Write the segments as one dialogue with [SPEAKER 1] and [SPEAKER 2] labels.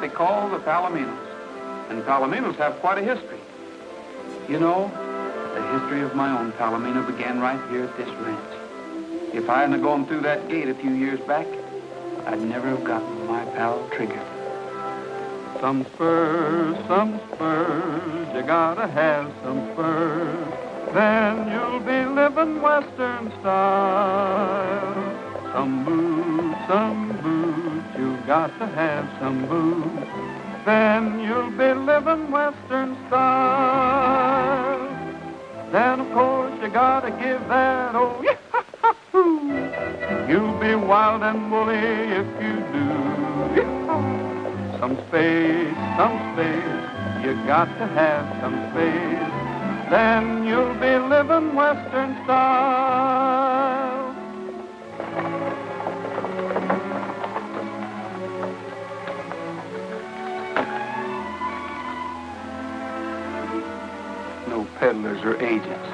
[SPEAKER 1] they call the Palominos. And Palominos have quite a history. You know, the history of my own Palomino began right here at this ranch. If I hadn't gone through that gate a few years back, I'd never have gotten my pal Trigger. Some spurs, you gotta have some spurs. Then you'll be living Western style. Some boots, you got to have some boots. Then you'll be living Western style. Then, of course, you gotta give that, oh, yahoo! You'll be wild and woolly if you do. Yahoo! Some space, you got to have some space. Then you'll be living Western style. No peddlers or agents.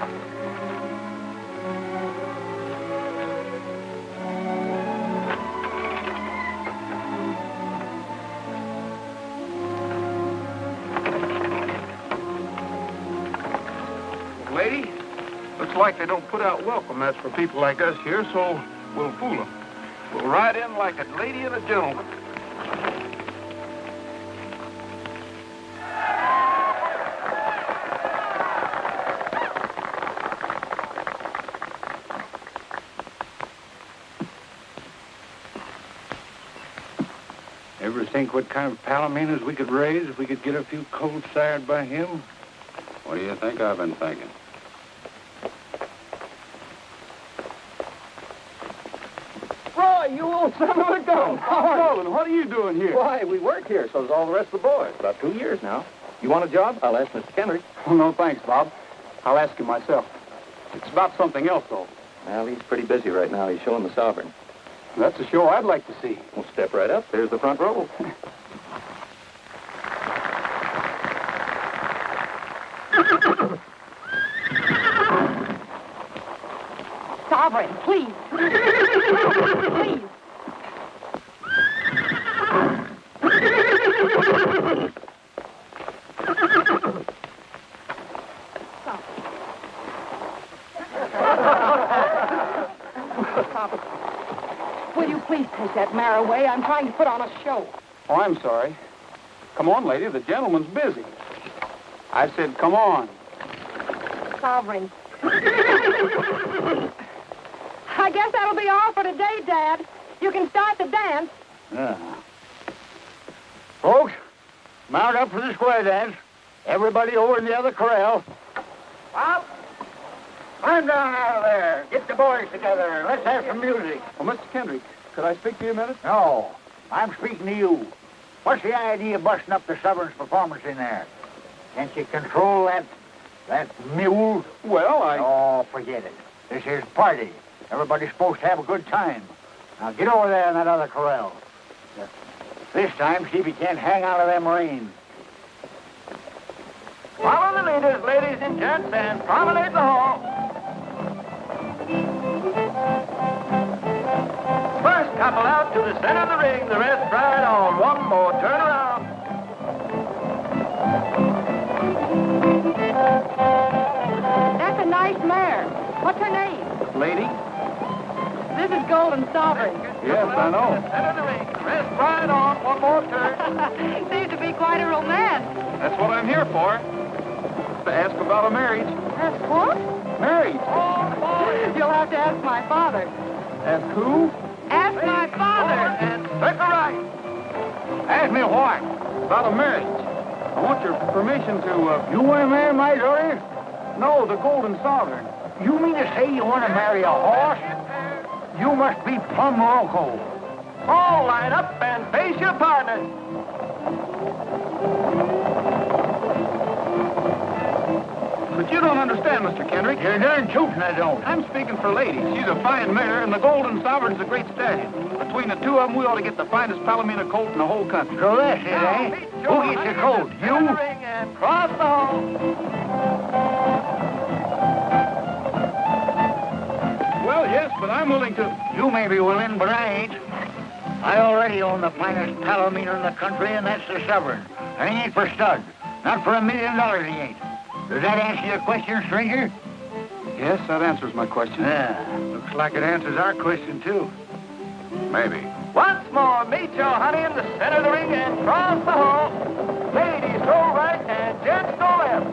[SPEAKER 1] Lady, looks like they don't put out welcome mats for people like us here, so we'll fool them. We'll ride in like a lady and a gentleman. Ever think what kind of palominos we could raise if we could get a few colts sired by him? What do you think I've been thinking?
[SPEAKER 2] Roy, you old son of a gun!
[SPEAKER 1] Nolan, what are you doing here?
[SPEAKER 2] Why, we work here, so does all the rest of the boys. About 2 years now. You want a job? I'll ask Mr. Kendrick.
[SPEAKER 1] Oh, no, thanks, Bob. I'll ask him myself. It's about something else, though.
[SPEAKER 2] Well, he's pretty busy right now. He's showing the Sovereign.
[SPEAKER 1] That's a show I'd like to see.
[SPEAKER 2] Well, step right up. There's the front row.
[SPEAKER 3] Sovereign, please. Please. Sovereign. Will you please take that mare away? I'm trying to put on a show.
[SPEAKER 1] Oh, I'm sorry. Come on, lady. The gentleman's busy. I said, come on.
[SPEAKER 3] Sovereign. I guess that'll be all for today, Dad. You can start the dance.
[SPEAKER 4] Folks, mount up for the square dance. Everybody over in the other corral. Up! Climb down out of there. Get the boys together. Let's have some music.
[SPEAKER 1] Oh, Mr. Kendrick, could I speak to you a minute?
[SPEAKER 4] No, I'm speaking to you. What's the idea of busting up the Sovereign's performance in there? Can't you control that mule?
[SPEAKER 1] Well,
[SPEAKER 4] Oh, forget it. This here's a party. Everybody's supposed to have a good time. Now get over there in that other corral. This time, see if you can't hang out of them reins. Follow the leaders, ladies and gents, and promenade the hall. First couple out to the center of the ring, the rest right on. One more turn around.
[SPEAKER 3] That's a nice mare. What's her name?
[SPEAKER 1] lady?
[SPEAKER 3] This is Golden Sovereign.
[SPEAKER 1] Yes, I know.
[SPEAKER 4] Center of the ring. Rest right on. One more turn.
[SPEAKER 3] Seems to be quite a romance.
[SPEAKER 1] That's what I'm here for. To ask about a marriage.
[SPEAKER 3] Ask what?
[SPEAKER 1] Marriage.
[SPEAKER 3] You'll have to ask my father.
[SPEAKER 1] Ask who?
[SPEAKER 3] Ask my father.
[SPEAKER 4] And circle right. Ask me what?
[SPEAKER 1] About a marriage. I want your permission to,
[SPEAKER 4] You want to marry my daughter?
[SPEAKER 1] No, the Golden Sovereign.
[SPEAKER 4] You mean to say you want to marry a horse? You must be plumb loco.
[SPEAKER 2] All line up and face your partner.
[SPEAKER 1] But you don't understand, Mr. Kendrick.
[SPEAKER 4] You're darn tootin' I don't.
[SPEAKER 1] I'm speaking for lady. She's a fine mare, and the Golden Sovereign's a great stallion. Between the two of them, we ought to get the finest Palomino colt in the whole country.
[SPEAKER 4] So that's it, eh? Who gets the coat? You?
[SPEAKER 2] Ring and cross the hall.
[SPEAKER 1] Well, yes, but I'm willing to...
[SPEAKER 4] You may be willing, but I ain't. I already own the finest palometer in the country, and that's the Sovereign. And he ain't for stud. Not for $1 million he ain't. Does that answer your question, stranger?
[SPEAKER 1] Yes, that answers my question.
[SPEAKER 4] Yeah, looks like it answers our question, too.
[SPEAKER 1] Maybe.
[SPEAKER 2] Once more, meet your honey in the center of the ring and cross the hall. Ladies go right and gents go left.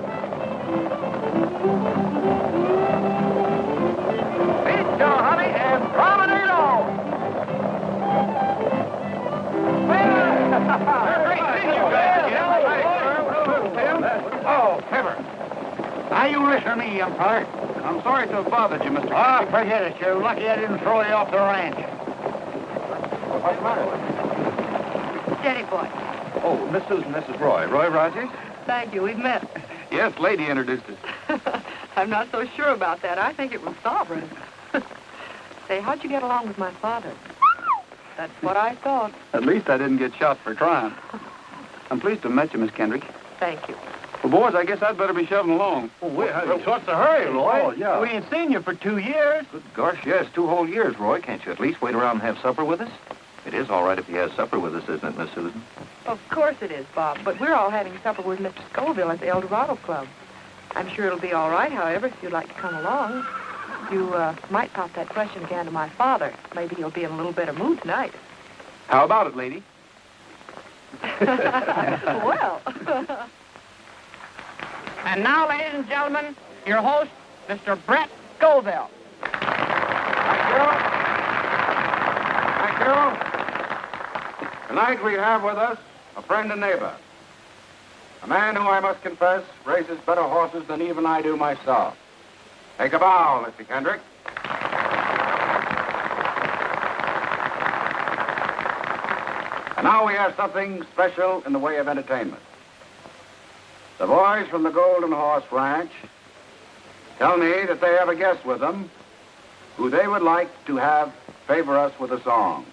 [SPEAKER 2] Meet your honey and promenade on. Great seeing you guys again.
[SPEAKER 4] Oh, Pepper. Now you listen to me, umpire.
[SPEAKER 1] I'm sorry to have bothered you, Mr.
[SPEAKER 4] Ah, forget it. You're lucky I didn't throw you off the ranch.
[SPEAKER 2] What's the matter?
[SPEAKER 3] Steady, boy.
[SPEAKER 2] Oh, Miss Susan, this is Roy. Roy Rogers?
[SPEAKER 3] Thank you. We've met.
[SPEAKER 1] Yes, lady introduced us.
[SPEAKER 3] I'm not so sure about that. I think it was Sovereign. Say, how'd you get along with my father? That's what I thought.
[SPEAKER 1] At least I didn't get shot for trying. I'm pleased to have met you, Miss Kendrick.
[SPEAKER 3] Thank you.
[SPEAKER 1] Well, boys, I guess I'd better be shoving along.
[SPEAKER 2] What's the hurry, Roy?
[SPEAKER 1] Oh, yeah.
[SPEAKER 2] We ain't seen you for 2 years.
[SPEAKER 5] Good gosh, yes, 2 whole years, Roy. Can't you at least wait around and have supper with us? It is all right if he has supper with us, isn't it, Miss Susan?
[SPEAKER 3] Of course it is, Bob. But we're all having supper with Mr. Scoville at the El Dorado Club. I'm sure it'll be all right, however, if you'd like to come along. You might pop that question again to my father. Maybe he'll be in a little better mood tonight.
[SPEAKER 1] How about it, lady?
[SPEAKER 3] Well.
[SPEAKER 6] And now, ladies and gentlemen, your host, Mr. Brett Scoville.
[SPEAKER 1] Thank you. Tonight we have with us a friend and neighbor. A man who, I must confess, races better horses than even I do myself. Take a bow, Mr. Kendrick. And now we have something special in the way of entertainment. The boys from the Golden Horse Ranch tell me that they have a guest with them who they would like to have favor us with a song.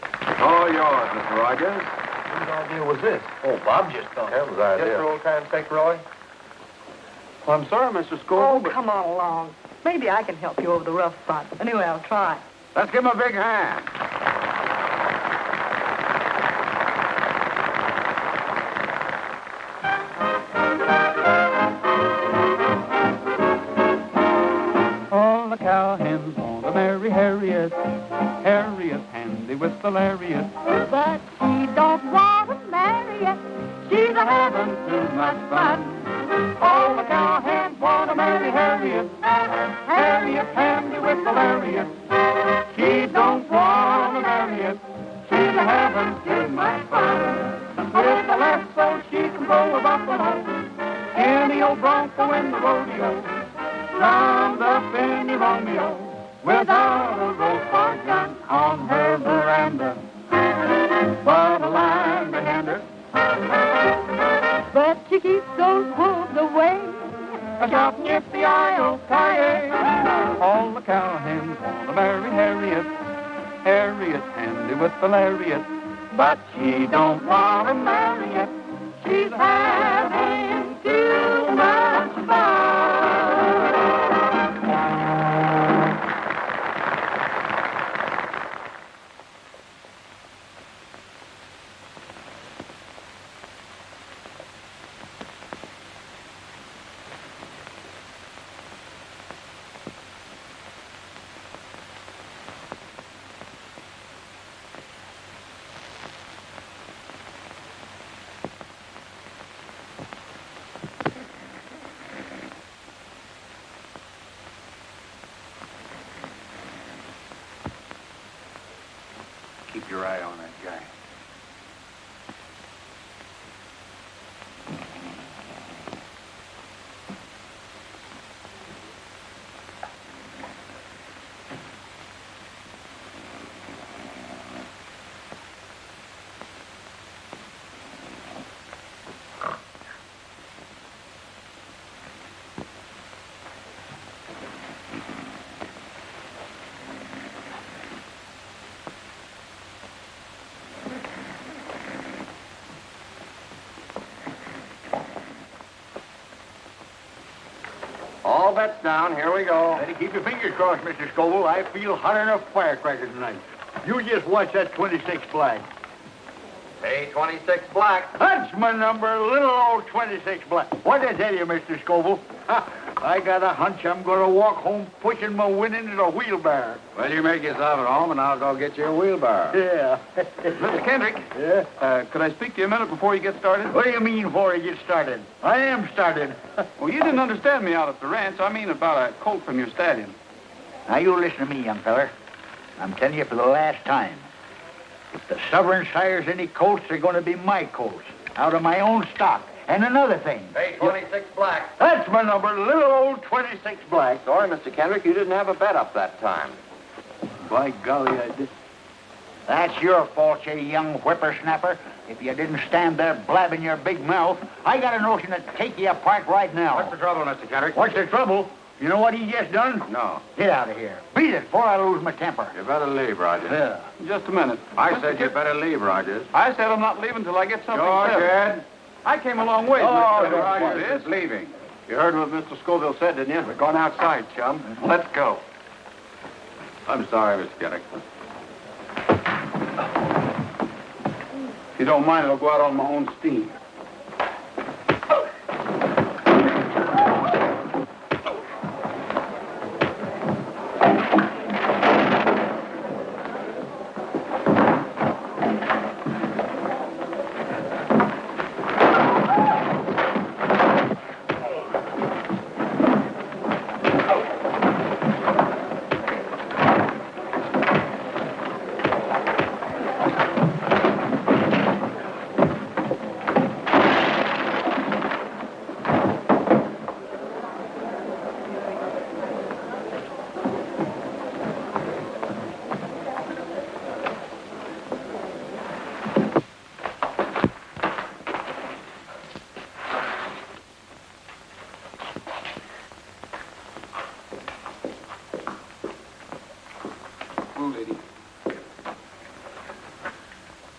[SPEAKER 1] It's all yours, Mr. Rogers.
[SPEAKER 2] Whose idea was this? Oh, Bob just thought. Campbell's idea. Just for old time's sake, Roy?
[SPEAKER 1] Well, I'm sorry, Mr. Scoville,
[SPEAKER 3] Oh,
[SPEAKER 1] but
[SPEAKER 3] come on along. Maybe I can help you over the rough spot. Anyway, I'll try.
[SPEAKER 1] let's give him a big hand. All the cowhands want to marry Harriet. Harriet handy with the lariat.
[SPEAKER 3] But she don't want to marry you. She's a having too much fun.
[SPEAKER 1] All the cowhands want to marry Harriet. Harriet handy with the lariat. She don't want to marry it. She's a having too much fun. With the lasso she can blow a buffalo. Any old bronco in the rodeo. Round up in the Romeo. Without a rope or gun on her veranda. But a line behind her.
[SPEAKER 3] But she keeps those wolves away.
[SPEAKER 1] Shouting yippee-yi-oh-ki-yay. All the cowhands want to marry Harriet. Harriet handy with the lariat. But she don't want to marry it. She's having too much fun.
[SPEAKER 4] Keep your eye on that guy.
[SPEAKER 2] All bets down. Here we go.
[SPEAKER 4] Better keep your fingers crossed, Mr. Scoville. I feel hotter than a firecracker tonight. You just watch that 26 black.
[SPEAKER 2] Hey, 26 black.
[SPEAKER 4] That's my number, little old 26 black. What did I tell you, Mr. Scoble? I got a hunch I'm going to walk home pushing my winnings in a wheelbarrow.
[SPEAKER 5] Well, you make yourself at home, and I'll go get you a wheelbarrow.
[SPEAKER 4] Yeah.
[SPEAKER 1] Mr. Kendrick,
[SPEAKER 4] Yeah?
[SPEAKER 1] could I speak to you a minute before you get started?
[SPEAKER 4] What do you mean before you get started? I am started.
[SPEAKER 1] Well, you didn't understand me out at the ranch. I mean about a colt from your stallion.
[SPEAKER 4] Now, you listen to me, young feller. I'm telling you for the last time. If the Sovereign sires any colts, they're going to be my colts, out of my own stock. And another thing.
[SPEAKER 2] Hey, 26 black.
[SPEAKER 4] That's my number, little old 26 black.
[SPEAKER 2] Sorry, Mr. Kendrick, you didn't have a bet up that time.
[SPEAKER 4] By golly, I did. That's your fault, you young whippersnapper. If you didn't stand there blabbing your big mouth, I got a notion to take you apart right now.
[SPEAKER 5] What's the trouble, Mr. Kendrick?
[SPEAKER 4] What's the trouble? You know what he just done?
[SPEAKER 5] No.
[SPEAKER 4] Get out of here. Beat it before I lose my temper.
[SPEAKER 5] You better leave, Rogers.
[SPEAKER 4] Yeah.
[SPEAKER 1] Just a minute.
[SPEAKER 5] I said you better leave, Rogers.
[SPEAKER 1] I said I'm not leaving till I get something
[SPEAKER 5] George,
[SPEAKER 1] settled.
[SPEAKER 5] Ed.
[SPEAKER 1] I came a long way.
[SPEAKER 4] Oh,
[SPEAKER 1] Mr.
[SPEAKER 4] don't
[SPEAKER 1] Rogers
[SPEAKER 5] Rogers
[SPEAKER 1] is.
[SPEAKER 5] is leaving.
[SPEAKER 1] You heard what Mr. Scoville said, didn't you? We're going outside, chum. Let's go.
[SPEAKER 5] I'm sorry, Mr. Kendrick.
[SPEAKER 1] If you don't mind, I'll go out on my own steam. Lady.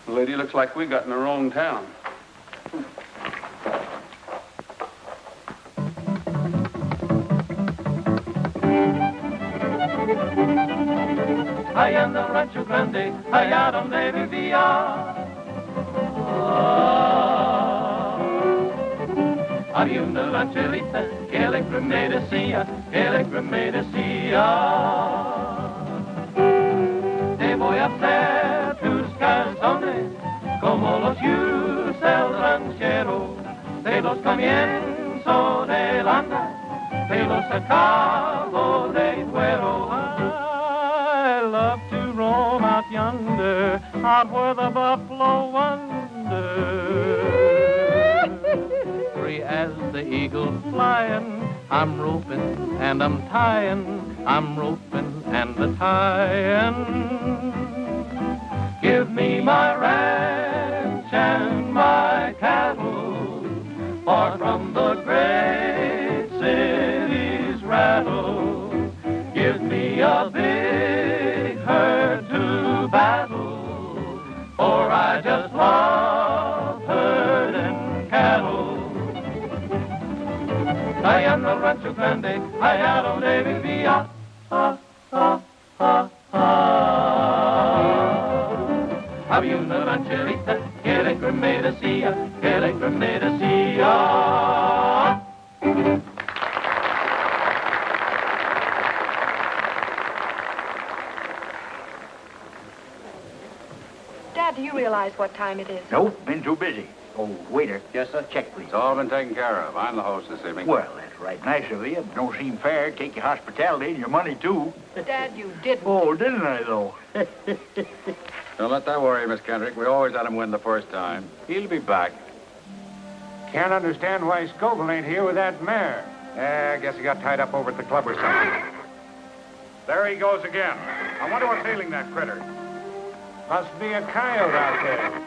[SPEAKER 1] Lady, looks like we got in the wrong town.
[SPEAKER 7] Allá en el Rancho Grande, allá donde vivía. Había una rancherita que alegre me decía, te voy a hacer tus calzones como los usa el ranchero, de los comienzo del anda, de los acabo de cuero. I love to roam out yonder, out where the buffalo wander. Free as the eagle flying, I'm roping and I'm tying, I'm roping and a tying. Give me my ranch and my cattle, far from the great city's rattle. Give me a big herd to battle, for I just love herding cattle. Allá en el Rancho Grande, allá donde vivía. Había una rancherita que alegre me decía,
[SPEAKER 3] Dad, do you realize what time it is?
[SPEAKER 4] Nope, been too busy. Oh, waiter.
[SPEAKER 5] Yes, sir?
[SPEAKER 4] Check, please.
[SPEAKER 5] It's all been taken care of. I'm the host this evening.
[SPEAKER 4] Well, that's right nice of you. It don't seem fair. Take your hospitality and your money, too.
[SPEAKER 3] Dad, you didn't.
[SPEAKER 4] Oh, didn't I, though?
[SPEAKER 5] Don't let that worry you, Miss Kendrick. We always let him win the first time. He'll be back.
[SPEAKER 2] Can't understand why Scoville ain't here with that mare. I guess he got tied up over at the club or something. There he goes again. I wonder what's ailing that critter. Must be a coyote out there.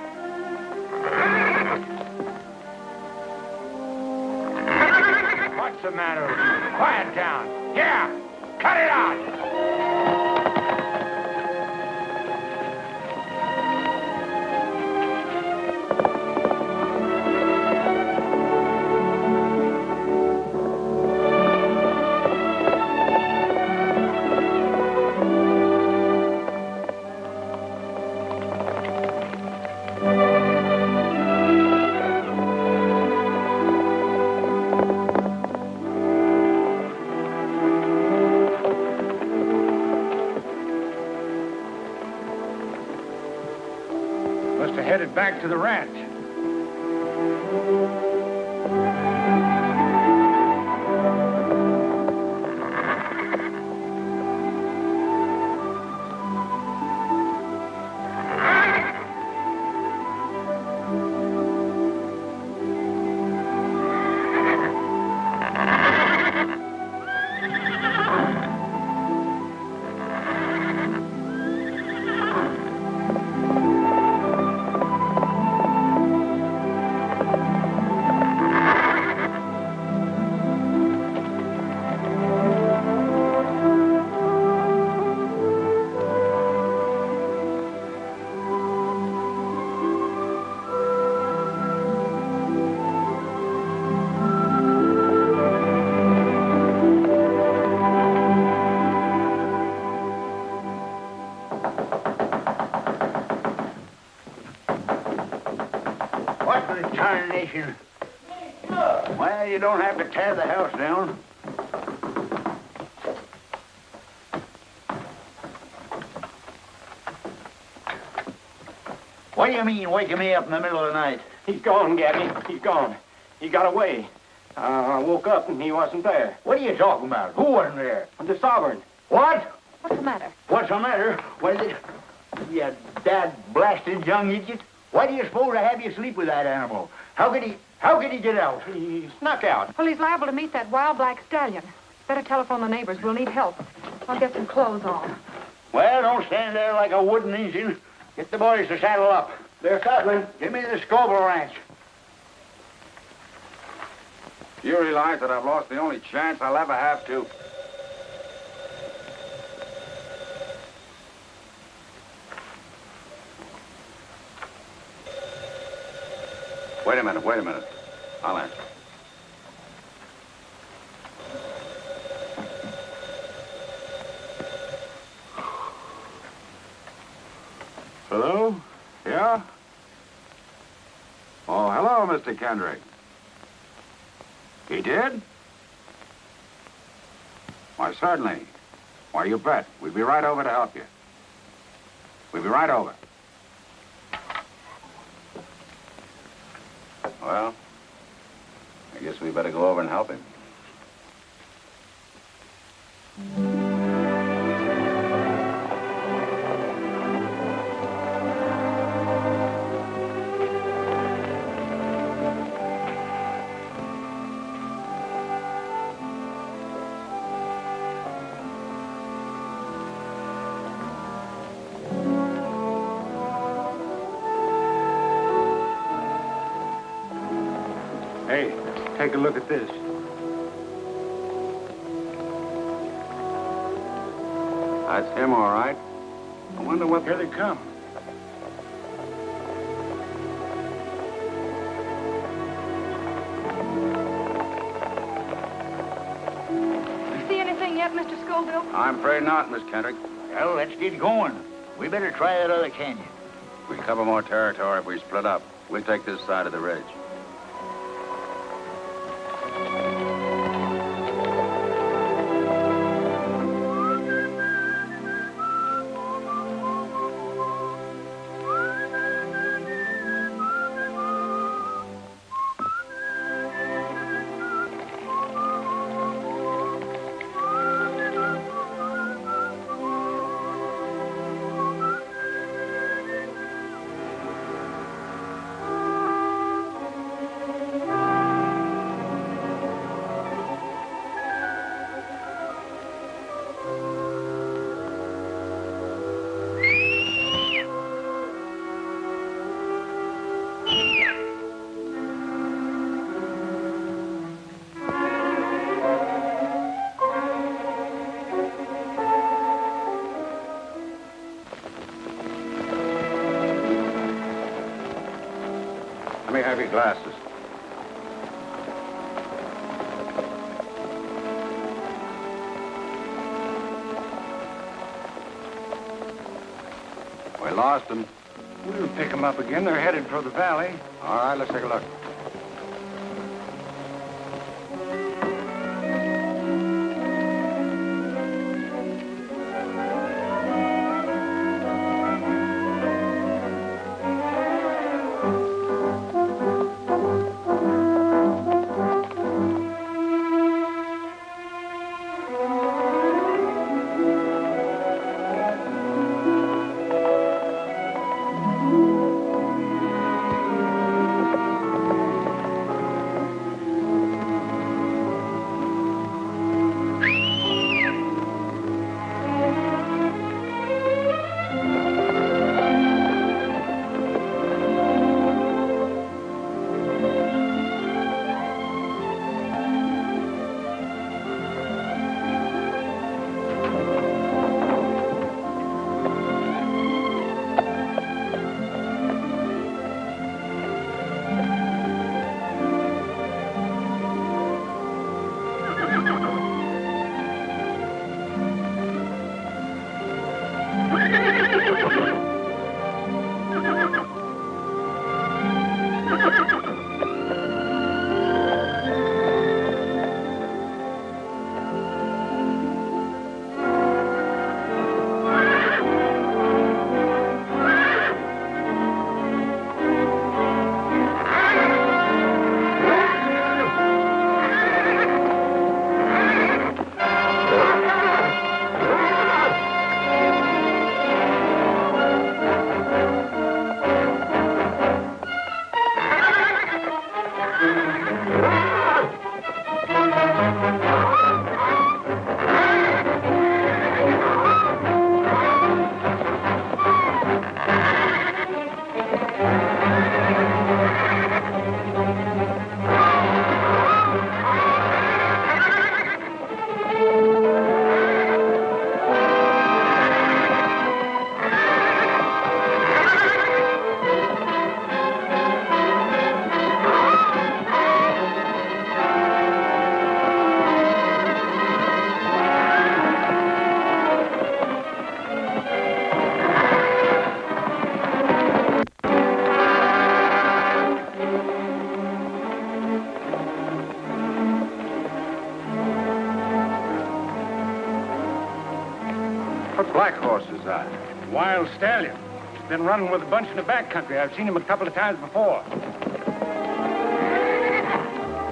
[SPEAKER 2] What's the matter with you? Quiet down. Yeah, cut it out. back to the ranch.
[SPEAKER 4] What in tarnation? Well, you don't have to tear the house down. What do you mean, waking me up in the middle of the night?
[SPEAKER 8] He's gone, Gabby. He's gone. He got away. I woke up and he wasn't there.
[SPEAKER 4] What are you talking about? Who wasn't there?
[SPEAKER 8] The Sovereign.
[SPEAKER 4] What?
[SPEAKER 3] What's the matter?
[SPEAKER 4] What's the matter? What is it? You dad-blasted young idiot. Why do you suppose I have you sleep with that animal? How could he get out?
[SPEAKER 8] He snuck out.
[SPEAKER 3] Well, he's liable to meet that wild black stallion. Better telephone the neighbors. We'll need help. I'll get some clothes on.
[SPEAKER 4] Well, don't stand there like a wooden engine. Get the boys to saddle up.
[SPEAKER 8] They're saddling.
[SPEAKER 4] Give me the Scoville Ranch.
[SPEAKER 2] You realize that I've lost the only chance I'll ever have to. Wait a minute. I'll answer. Hello? Yeah? Oh, hello, Mr. Kendrick. He did? Why, certainly. Why, you bet. We'll be right over to help you. We'll be right over. Well, I guess we better go over and help him. Hey, take a look at this. That's him, all right. I wonder what... Here they come.
[SPEAKER 3] You see anything yet, Mr. Scoville?
[SPEAKER 2] I'm afraid not, Miss Kendrick.
[SPEAKER 4] Well, let's get going. We better try that other canyon.
[SPEAKER 2] We cover more territory if we split up. We'll take this side of the ridge. Let me have your glasses. We lost them.
[SPEAKER 8] We'll pick them up again. They're headed for the valley.
[SPEAKER 2] All right, let's take a look. What black horse is that? Wild stallion. He's been running with a bunch in the back country. I've seen him a couple of times before.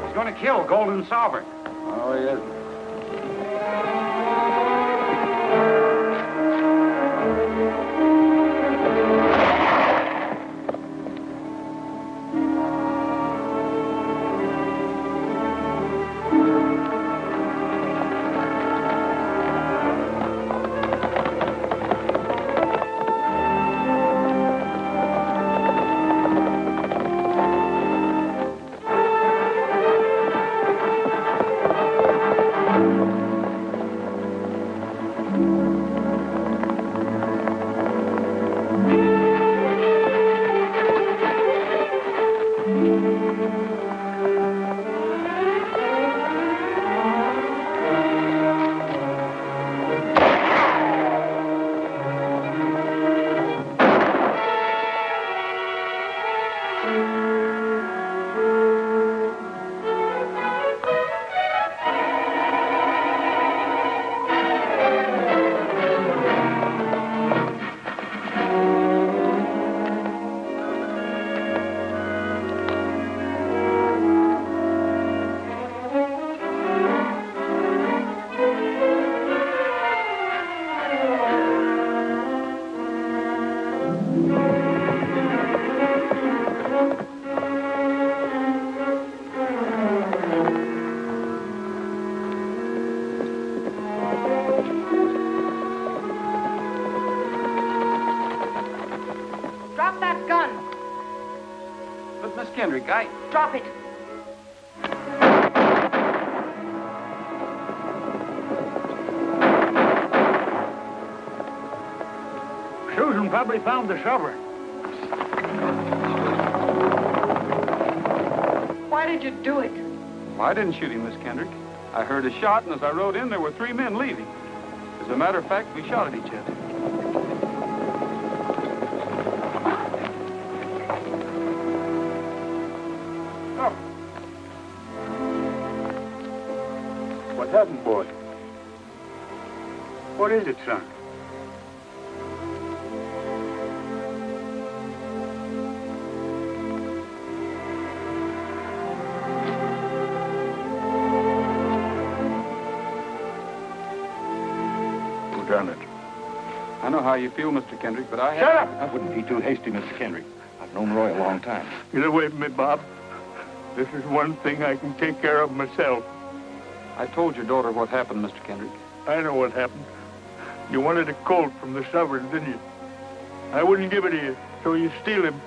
[SPEAKER 2] He's going to kill Golden Sovereign.
[SPEAKER 1] Oh, yes.
[SPEAKER 3] Drop that gun.
[SPEAKER 1] But, Miss Kendrick, I...
[SPEAKER 3] Drop it.
[SPEAKER 2] Susan probably found the sovereign.
[SPEAKER 3] Why did you do it?
[SPEAKER 1] Well, I didn't shoot him, Miss Kendrick. I heard a shot, and as I rode in, there were 3 men leaving. As a matter of fact, we shot at each other.
[SPEAKER 2] What happened, boy? What is it, son? Who done it?
[SPEAKER 1] I know how you feel, Mr. Kendrick, but I...
[SPEAKER 2] Shut up!
[SPEAKER 5] I wouldn't be too hasty, Mr. Kendrick. I've known Roy a long time.
[SPEAKER 9] Get away from me, Bob. This is one thing I can take care of myself.
[SPEAKER 1] I told your daughter what happened, Mr. Kendrick.
[SPEAKER 9] I know what happened. You wanted a colt from the Sovereign, didn't you? I wouldn't give it to you, so you steal him.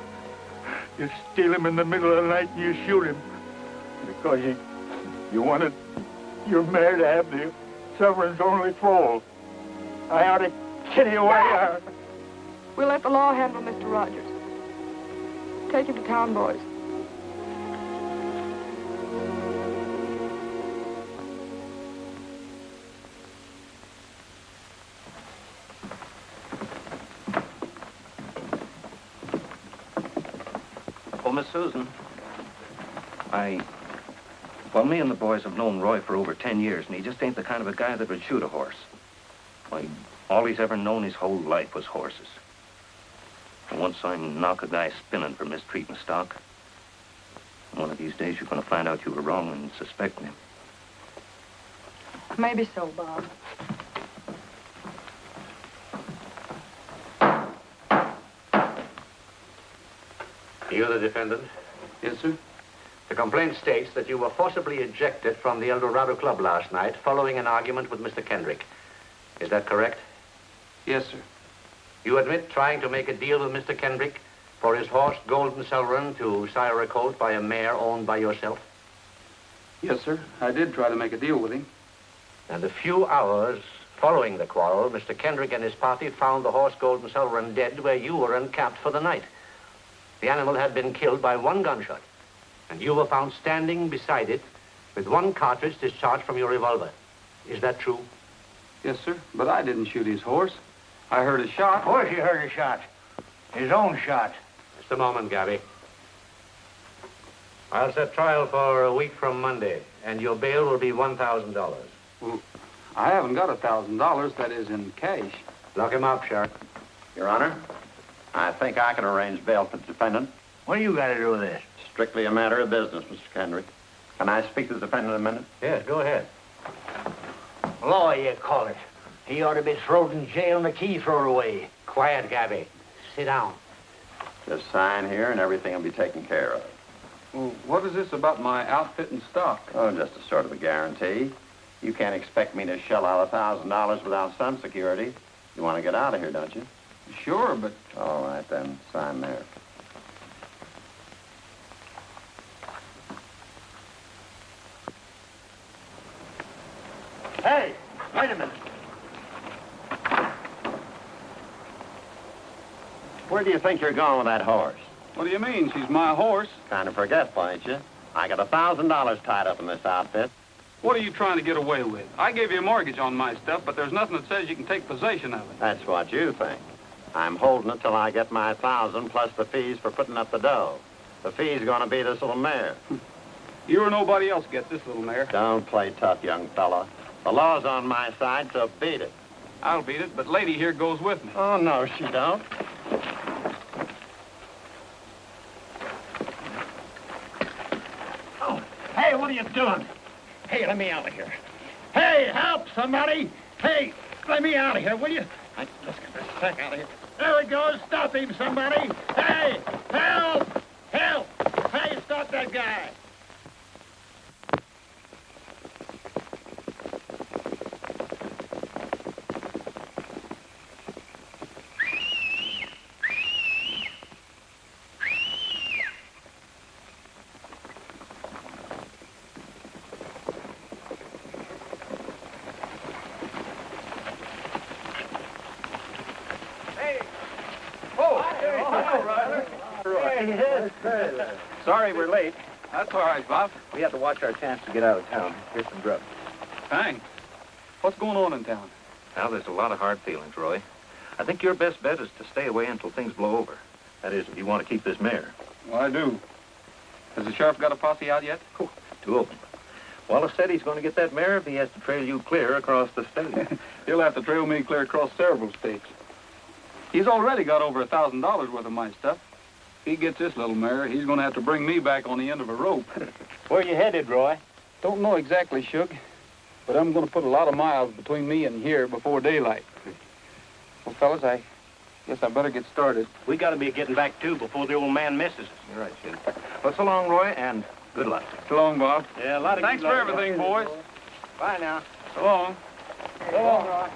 [SPEAKER 9] You steal him in the middle of the night and you shoot him. Because you wanted your mare to have the Sovereign's only foal. I ought to get you away.
[SPEAKER 3] We'll let the law handle Mr. Rogers. Take him to town, boys.
[SPEAKER 5] Oh, Miss Susan. Well, me and the boys have known Roy for over 10 years, and he just ain't the kind of a guy that would shoot a horse. Why, all he's ever known his whole life was horses. And once I knock a guy spinning for mistreating stock, one of these days you're going to find out you were wrong and suspecting him.
[SPEAKER 3] Maybe so, Bob.
[SPEAKER 10] You the defendant?
[SPEAKER 1] Yes, sir?
[SPEAKER 10] The complaint states that you were forcibly ejected from the El Dorado Club last night following an argument with Mr. Kendrick. Is that correct?
[SPEAKER 1] Yes, sir.
[SPEAKER 10] You admit trying to make a deal with Mr. Kendrick for his horse, Golden Sovereign, to sire a colt by a mare owned by yourself?
[SPEAKER 1] Yes, sir. I did try to make a deal with him.
[SPEAKER 10] And a few hours following the quarrel, Mr. Kendrick and his party found the horse, Golden Sovereign, dead where you were encamped for the night. The animal had been killed by one gunshot, and you were found standing beside it with one cartridge discharged from your revolver. Is that true?
[SPEAKER 1] Yes, sir. But I didn't shoot his horse. I heard a shot.
[SPEAKER 2] Of course you heard a shot. His own shot.
[SPEAKER 10] Just a moment, Gabby. I'll set trial for a week from Monday, and your bail will be $1,000.
[SPEAKER 1] Well, I haven't got $1,000, that is in cash.
[SPEAKER 10] Lock him up, Sheriff.
[SPEAKER 11] Your Honor, I think I can arrange bail for the defendant.
[SPEAKER 4] What do you got to do with this?
[SPEAKER 11] Strictly a matter of business, Mr. Kendrick. Can I speak to the defendant a minute?
[SPEAKER 10] Yes, go ahead.
[SPEAKER 4] Law, you call it. He ought to be thrown in jail and the key thrown away.
[SPEAKER 10] Quiet, Gabby. Sit down.
[SPEAKER 11] Just sign here and everything will be taken care of.
[SPEAKER 1] Well, what is this about my outfit and stock?
[SPEAKER 11] Oh, just a sort of a guarantee. You can't expect me to shell out $1,000 without some security. You want to get out of here, don't you?
[SPEAKER 1] Sure, but...
[SPEAKER 11] All right, then. Sign there.
[SPEAKER 4] Hey, wait a minute.
[SPEAKER 11] Where do you think you're going with that horse?
[SPEAKER 1] What do you mean? She's my horse.
[SPEAKER 11] Kind of forgetful, ain't you? I got $1,000 tied up in this outfit.
[SPEAKER 1] What are you trying to get away with? I gave you a mortgage on my stuff, but there's nothing that says you can take possession of it.
[SPEAKER 11] That's what you think. I'm holding it till I get my 1,000 plus the fees for putting up the dough. The fee's gonna be this little mare.
[SPEAKER 1] You or nobody else gets this little mare.
[SPEAKER 11] Don't play tough, young fella. The law's on my side, so beat it.
[SPEAKER 1] I'll beat it, but lady here goes with me.
[SPEAKER 11] Oh, no, she don't.
[SPEAKER 4] Oh, hey, what are you doing? Hey, let me out of here. Hey, help, somebody. Hey, let me out of here, will you? Let's get this sack out of here. There he goes. Stop him, somebody. Hey, help! Help! Hey, stop that guy.
[SPEAKER 8] Sorry we're late.
[SPEAKER 1] That's all right, Bob.
[SPEAKER 8] We had to watch our chance to get out of town. Here's some grub.
[SPEAKER 1] Thanks. What's going on in town?
[SPEAKER 5] Now, there's a lot of hard feelings, Roy. I think your best bet is to stay away until things blow over. That is, if you want to keep this mare.
[SPEAKER 1] Well, I do. Has the sheriff got a posse out yet?
[SPEAKER 5] Oh, 2 of them. Wallace said he's going to get that mare if he has to trail you clear across the state.
[SPEAKER 1] He'll have to trail me clear across several states. He's already got over $1,000 worth of my stuff. If he gets this little mare, he's going to have to bring me back on the end of a rope.
[SPEAKER 4] Where you headed, Roy?
[SPEAKER 1] Don't know exactly, Shug, but I'm going to put a lot of miles between me and here before daylight. Well, fellas, I guess I better get started.
[SPEAKER 8] We got to be getting back, too, before the old man misses us.
[SPEAKER 5] You're right, Sid. Well, so long, Roy, and good luck.
[SPEAKER 1] So long, Bob.
[SPEAKER 8] Yeah, a lot of
[SPEAKER 1] Thanks
[SPEAKER 8] good
[SPEAKER 1] for
[SPEAKER 8] luck.
[SPEAKER 1] everything, boys.
[SPEAKER 8] Bye now.
[SPEAKER 1] So long.
[SPEAKER 8] So long, Roy.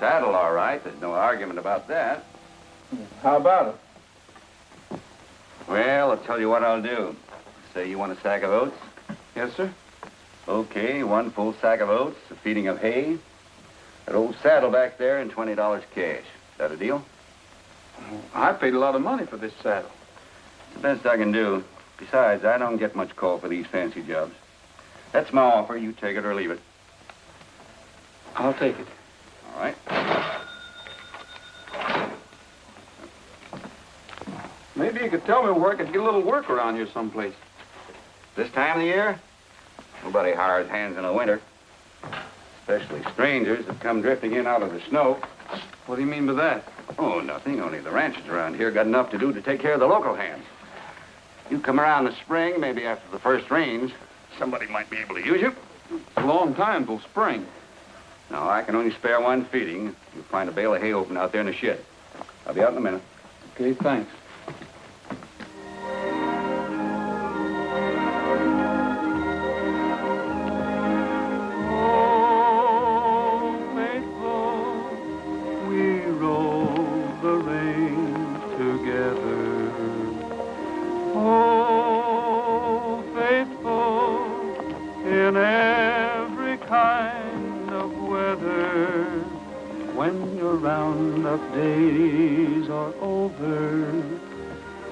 [SPEAKER 2] Saddle, all right. There's no argument about that.
[SPEAKER 1] How about it?
[SPEAKER 2] Well, I'll tell you what I'll do. Say you want a sack of oats?
[SPEAKER 1] Yes, sir.
[SPEAKER 2] Okay, 1 full sack of oats, a feeding of hay, that old saddle back there, and $20 cash. Is that a deal?
[SPEAKER 1] I paid a lot of money for this saddle.
[SPEAKER 2] It's the best I can do. Besides, I don't get much call for these fancy jobs. That's my offer. You take it or leave it.
[SPEAKER 1] I'll take it.
[SPEAKER 2] All right.
[SPEAKER 1] Maybe you could tell me where I could get a little work around here someplace.
[SPEAKER 2] This time of the year, nobody hires hands in the winter. Especially strangers that come drifting in out of the snow.
[SPEAKER 1] What do you mean by that?
[SPEAKER 2] Oh, nothing. Only the ranchers around here got enough to do to take care of the local hands. You come around the spring, maybe after the first rains, somebody might be able to use you.
[SPEAKER 1] It's a long time till spring.
[SPEAKER 2] No, I can only spare 1 feeding. You'll find a bale of hay open out there in the shed. I'll be out in a minute.
[SPEAKER 1] Okay, thanks.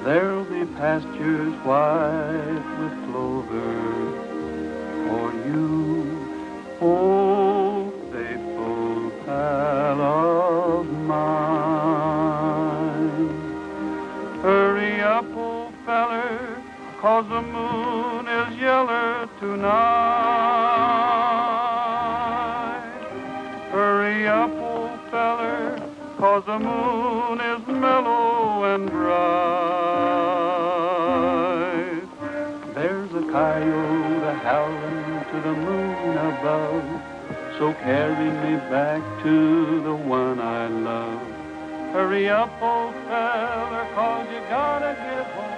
[SPEAKER 1] There'll be pastures white with clover for you, old faithful pal of mine. Hurry up, old feller, 'cause the moon is yeller tonight. Hurry up, old feller, 'cause the moon is mellow and bright. There's a coyote howling to the moon above, so carry me back to the one I love. Hurry up, old feller, 'cause you gotta get home.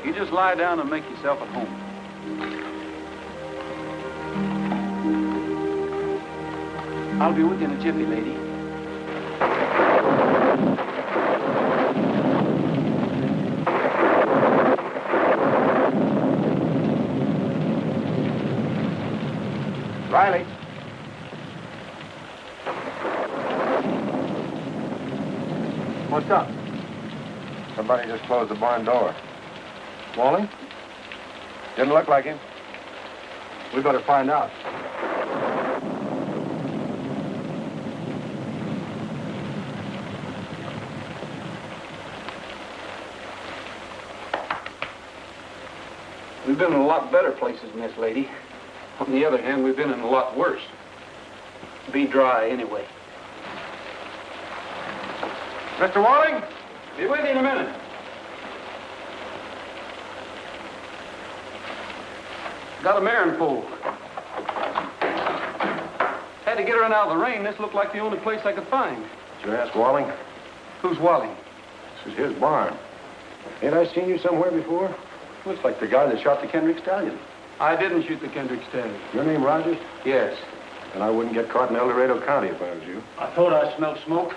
[SPEAKER 12] You just lie down and make yourself at home. I'll be with you in a jiffy, lady.
[SPEAKER 2] Riley.
[SPEAKER 12] What's up?
[SPEAKER 2] Somebody just closed the barn door. Walling? Didn't look like him.
[SPEAKER 12] We better find out. We've been in a lot better places, Miss Lady. On the other hand, we've been in a lot worse. Be dry, anyway.
[SPEAKER 2] Mr. Walling?
[SPEAKER 12] Be with you in a minute. Got a mare and foal. Had to get her in out of the rain. This looked like the only place I could find.
[SPEAKER 2] Did you ask Walling?
[SPEAKER 12] Who's Wally?
[SPEAKER 2] This is his barn. Ain't I seen you somewhere before?
[SPEAKER 12] Looks like the guy that shot the Kendrick stallion. I didn't shoot the Kendrick stallion.
[SPEAKER 2] Your name Rogers?
[SPEAKER 12] Yes.
[SPEAKER 2] And I wouldn't get caught in El Dorado County if I was you.
[SPEAKER 4] I thought I smelled smoke.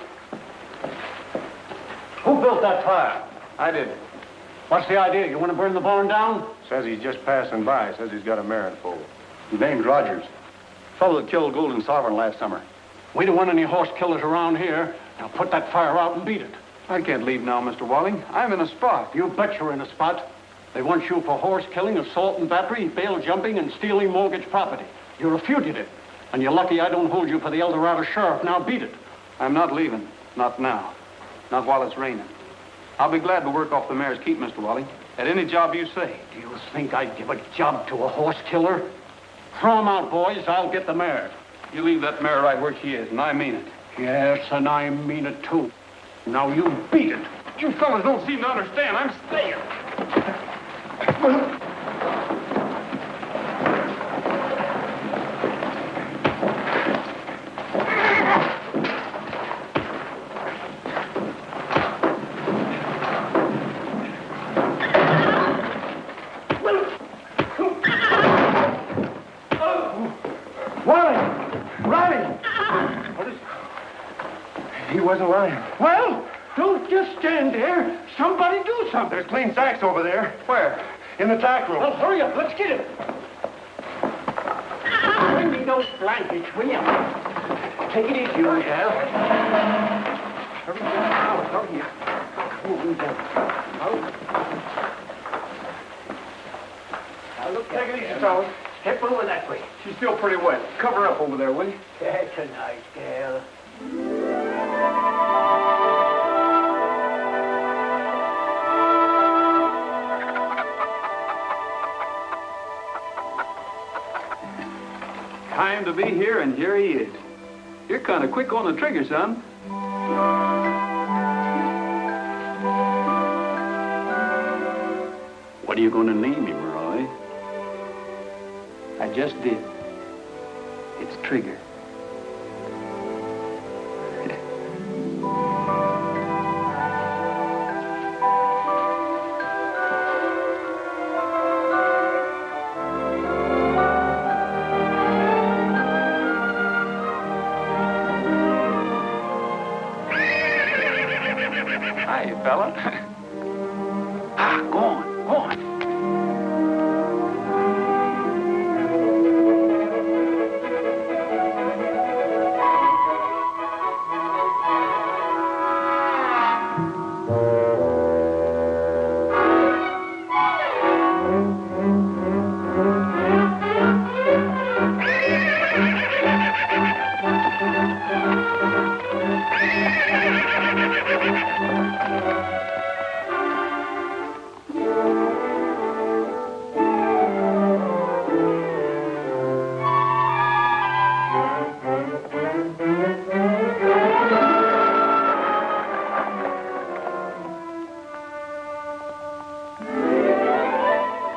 [SPEAKER 4] Who built that fire?
[SPEAKER 12] I did.
[SPEAKER 4] What's the idea? You want to burn the barn down?
[SPEAKER 2] Says he's just passing by. Says he's got a mare and foal.
[SPEAKER 12] His name's Rogers. Fellow that killed Golden Sovereign last summer.
[SPEAKER 4] We don't want any horse killers around here. Now put that fire out and beat it.
[SPEAKER 12] I can't leave now, Mr. Walling. I'm in a spot.
[SPEAKER 4] You bet you're in a spot. They want you for horse killing, assault and battery, bail jumping, and stealing mortgage property. You're a fugitive. And you're lucky I don't hold you for the El Dorado sheriff. Now beat it.
[SPEAKER 12] I'm not leaving. Not now. Not while it's raining. I'll be glad to work off the mare's keep, Mr. Walling. At any job you say.
[SPEAKER 4] Do you think I'd give a job to a horse killer? Throw 'em out, boys. I'll get the mare.
[SPEAKER 12] You leave that mare right where she is, and I mean it.
[SPEAKER 4] Yes, and I mean it, too. Now you beat it.
[SPEAKER 12] You fellas don't seem to understand. I'm staying.
[SPEAKER 2] He wasn't lying.
[SPEAKER 4] Well, don't just stand there. Somebody do something.
[SPEAKER 2] There's clean sacks over there.
[SPEAKER 12] Where?
[SPEAKER 2] In the tack room.
[SPEAKER 4] Well, hurry up. Let's get it. Bring me those blankets, will you? Take it easy, old gal. Hurry down. Hurry up. Moving down. Now, look.
[SPEAKER 2] Take it easy, fellas.
[SPEAKER 4] Step over that way.
[SPEAKER 12] She's still pretty wet. Cover her up over there, will you?
[SPEAKER 4] That's a nice gal.
[SPEAKER 12] Time to be here, and here he is. You're kind of quick on the trigger, son. What are you going to name him, Roy?
[SPEAKER 13] I just did. It's Trigger.
[SPEAKER 12] Hi, fella. Go on, go on.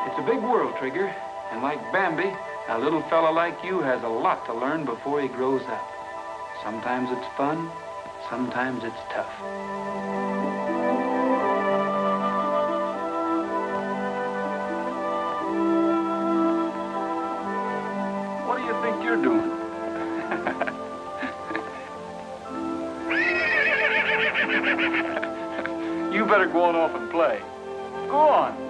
[SPEAKER 12] It's a big world, Trigger. And like Bambi, a little fella like you has a lot to learn before he grows up. Sometimes it's fun, sometimes it's tough. What do you think you're doing? You better go on off and play. Go on.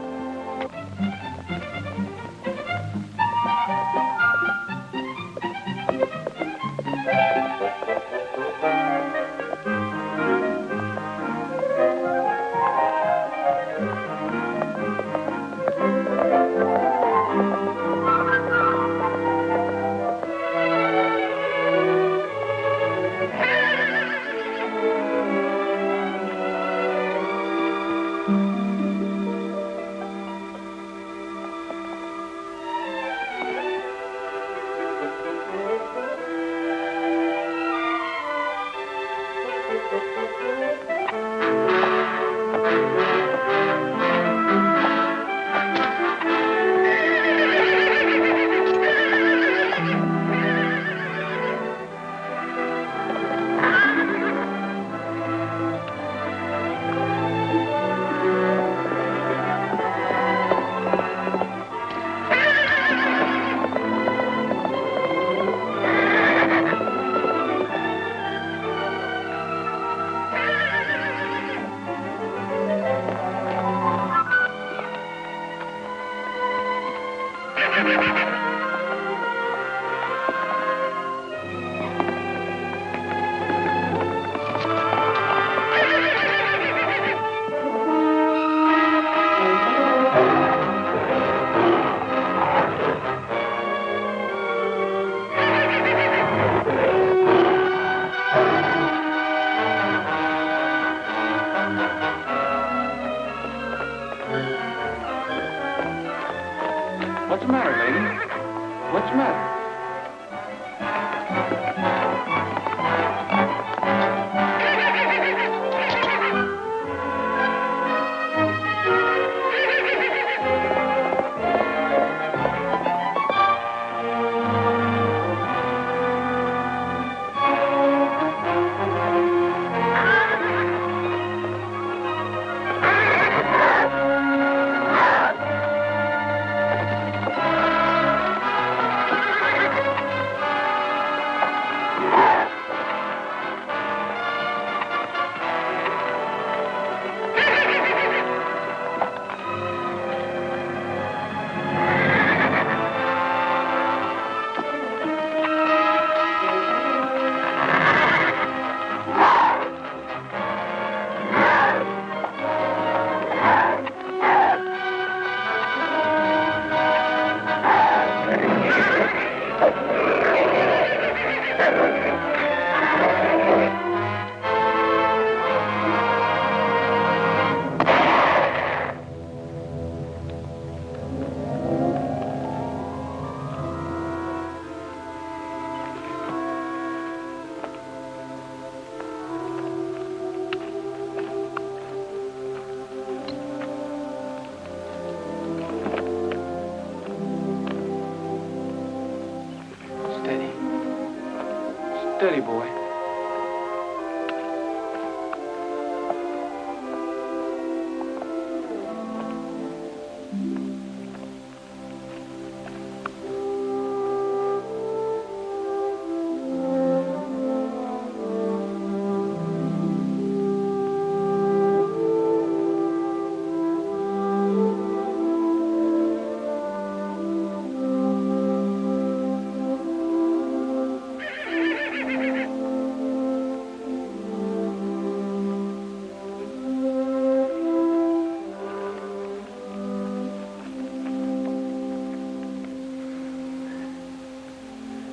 [SPEAKER 13] Steady, boy.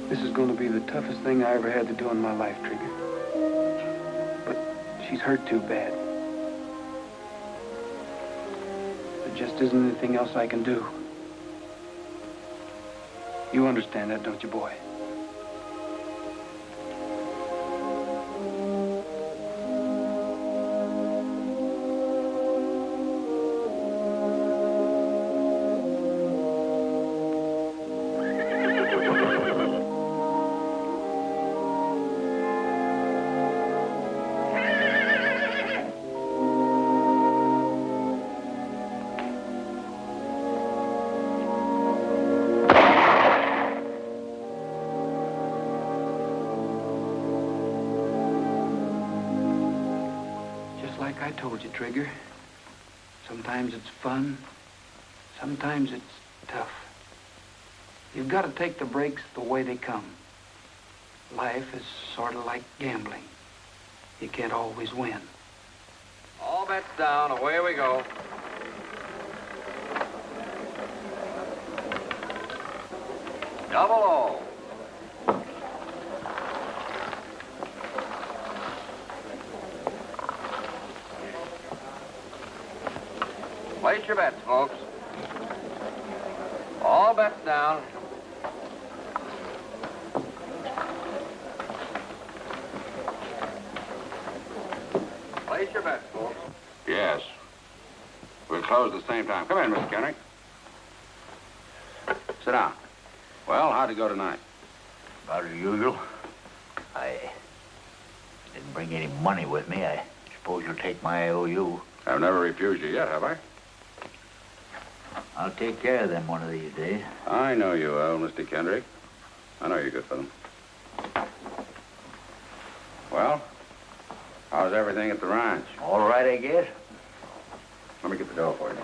[SPEAKER 13] This is going to be the toughest thing I ever had to do in my life, Trigger. But she's hurt too bad. There just isn't anything else I can do. You understand that, don't you, boy? Like I told you, Trigger. Sometimes it's fun. Sometimes it's tough. You've got to take the breaks the way they come. Life is sort of like gambling. You can't always win.
[SPEAKER 14] All bets down. Away we go. Double O. Place your bets, folks. All bets down. Place your bets, folks.
[SPEAKER 2] Yes. We'll close at the same time. Come in, Mr. Kendrick. Sit down. Well, how'd it go tonight?
[SPEAKER 15] About as usual. I didn't bring any money with me. I suppose you'll take my IOU.
[SPEAKER 2] I've never refused you yet, have I?
[SPEAKER 15] I'll take care of them one of these days.
[SPEAKER 2] I know you will, Mr. Kendrick. I know you're good for them. Well, how's everything at the ranch?
[SPEAKER 15] All right, I guess.
[SPEAKER 2] Let me get the dough for you.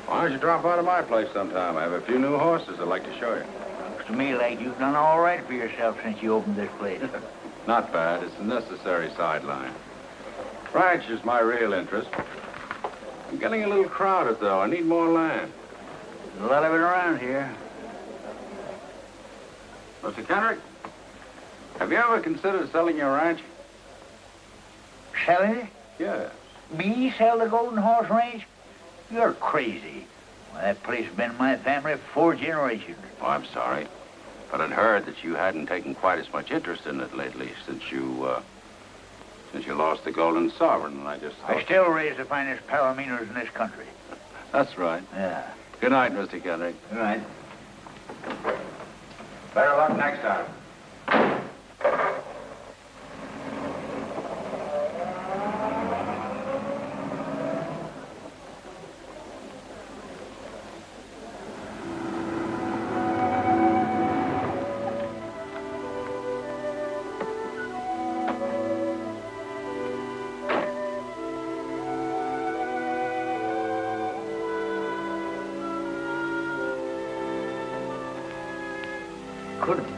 [SPEAKER 2] Why don't you drop by to my place sometime? I have a few new horses I'd like to show you.
[SPEAKER 15] Looks to me like you've done all right for yourself since you opened this place.
[SPEAKER 2] Not bad. It's a necessary sideline. Ranch is my real interest. I'm getting a little crowded, though. I need more land.
[SPEAKER 15] There's a lot of it around here.
[SPEAKER 2] Mr. Kendrick, have you ever considered selling your ranch?
[SPEAKER 15] Selling it?
[SPEAKER 2] Yes.
[SPEAKER 15] Me sell the Golden Horse Ranch? You're crazy. Well, that place has been in my family for 4 generations.
[SPEAKER 2] Oh, I'm sorry. But I'd heard that you hadn't taken quite as much interest in it lately since you lost the Golden Sovereign, and I just thought...
[SPEAKER 15] I still raise the finest palominos in this country.
[SPEAKER 2] That's right.
[SPEAKER 15] Yeah.
[SPEAKER 2] Good night, Mr. Kendrick.
[SPEAKER 15] Good night.
[SPEAKER 2] Better luck next time.
[SPEAKER 15] Couldn't be.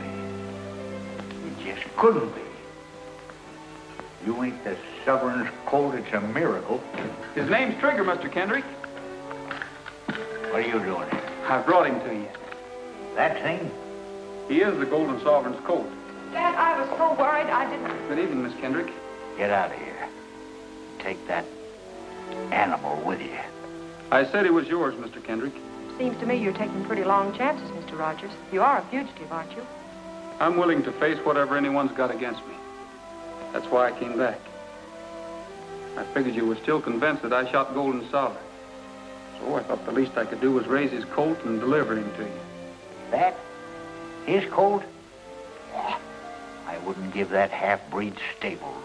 [SPEAKER 15] It just couldn't be. You ain't the sovereign's colt, it's a miracle.
[SPEAKER 13] His name's Trigger, Mr. Kendrick.
[SPEAKER 15] What are you doing here?
[SPEAKER 13] I brought him to you.
[SPEAKER 15] That thing?
[SPEAKER 13] He is the Golden Sovereign's colt.
[SPEAKER 3] Dad, I was so worried I didn't...
[SPEAKER 13] Good evening, Miss Kendrick.
[SPEAKER 15] Get out of here. Take that animal with you.
[SPEAKER 13] I said he was yours, Mr. Kendrick.
[SPEAKER 3] Seems to me you're taking pretty long chances, Mr. Rogers. You are a fugitive, aren't you?
[SPEAKER 13] I'm willing to face whatever anyone's got against me. That's why I came back. I figured you were still convinced that I shot Golden Sovereign. So I thought the least I could do was raise his colt and deliver him to you.
[SPEAKER 15] That? His colt? wouldn't give that half-breed stable room.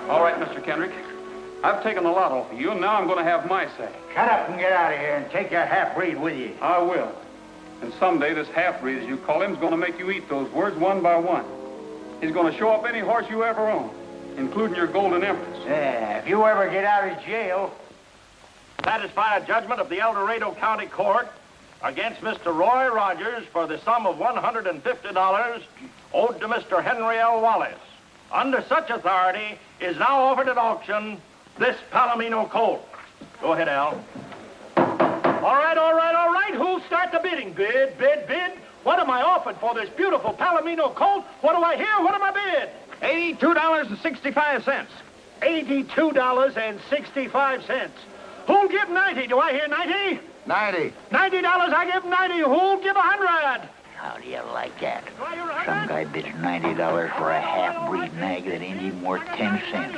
[SPEAKER 12] All right, Mr. Kendrick. I've taken a lot off of you, and now I'm going to have my say.
[SPEAKER 15] Shut up and get out of here and take your half-breed with you.
[SPEAKER 12] I will. And someday this half-breed, as you call him, is going to make you eat those words one by one. He's going to show up any horse you ever own, including your Golden Empress.
[SPEAKER 15] Yeah, if you ever get out of jail...
[SPEAKER 8] Satisfy a judgment of the El Dorado County Court against Mr. Roy Rogers for the sum of $150 owed to Mr. Henry L. Wallace. Under such authority is now offered at auction this Palomino colt. Go ahead, Al.
[SPEAKER 4] All right. Who'll start the bidding? Bid. What am I offered for this beautiful Palomino colt? What do I hear? What am I bid?
[SPEAKER 10] $82.65.
[SPEAKER 4] $82.65. Who'll give 90? Do I hear 90?
[SPEAKER 8] 90.
[SPEAKER 4] $90, I give 90. Who'll give 100?
[SPEAKER 15] How do you like that? Some guy bids $90 for a half-breed nag that ain't even worth 10 cents.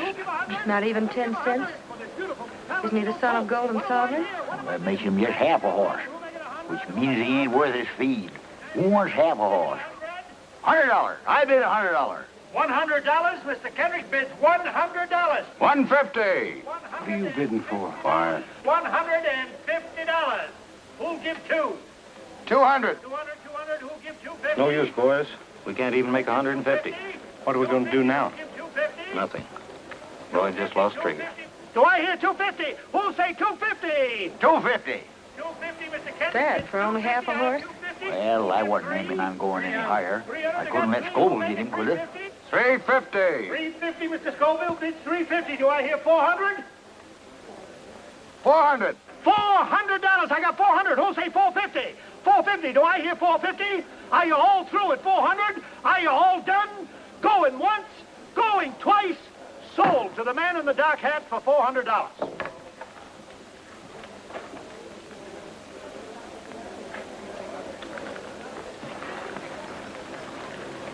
[SPEAKER 3] Not even 10 cents? Isn't he the son of Golden Sovereign?
[SPEAKER 15] Well, that makes him just half a horse, which means he ain't worth his feed. Who wants half a horse? $100. I bid $100.
[SPEAKER 4] $100? Mr. Kendrick bids $100.
[SPEAKER 2] $150.
[SPEAKER 4] What are you
[SPEAKER 2] bidding for? Quiet.
[SPEAKER 4] $150. Who'll give two?
[SPEAKER 2] 200.
[SPEAKER 4] 200. Who'll give 250?
[SPEAKER 5] No use, boys. We can't even make 150.
[SPEAKER 2] What are we going to do now?
[SPEAKER 5] Nothing. Roy just lost Trigger.
[SPEAKER 4] Do I hear 250? Who'll say 250?
[SPEAKER 15] 250.
[SPEAKER 4] 250, Mr. Kendrick.
[SPEAKER 3] Dad, for only half a horse?
[SPEAKER 15] Well, I wasn't aiming on going any higher. I couldn't let Scoville get him, could I?
[SPEAKER 2] 350.
[SPEAKER 4] 350, Mr. Scoville bids 350. Do I hear 400?
[SPEAKER 2] 400.
[SPEAKER 4] $400. I got 400. Who'll say 450? 450. Do I hear 450? Are you all through at 400? Are you all done? Going once, going twice. Sold to the man in the dark hat for $400.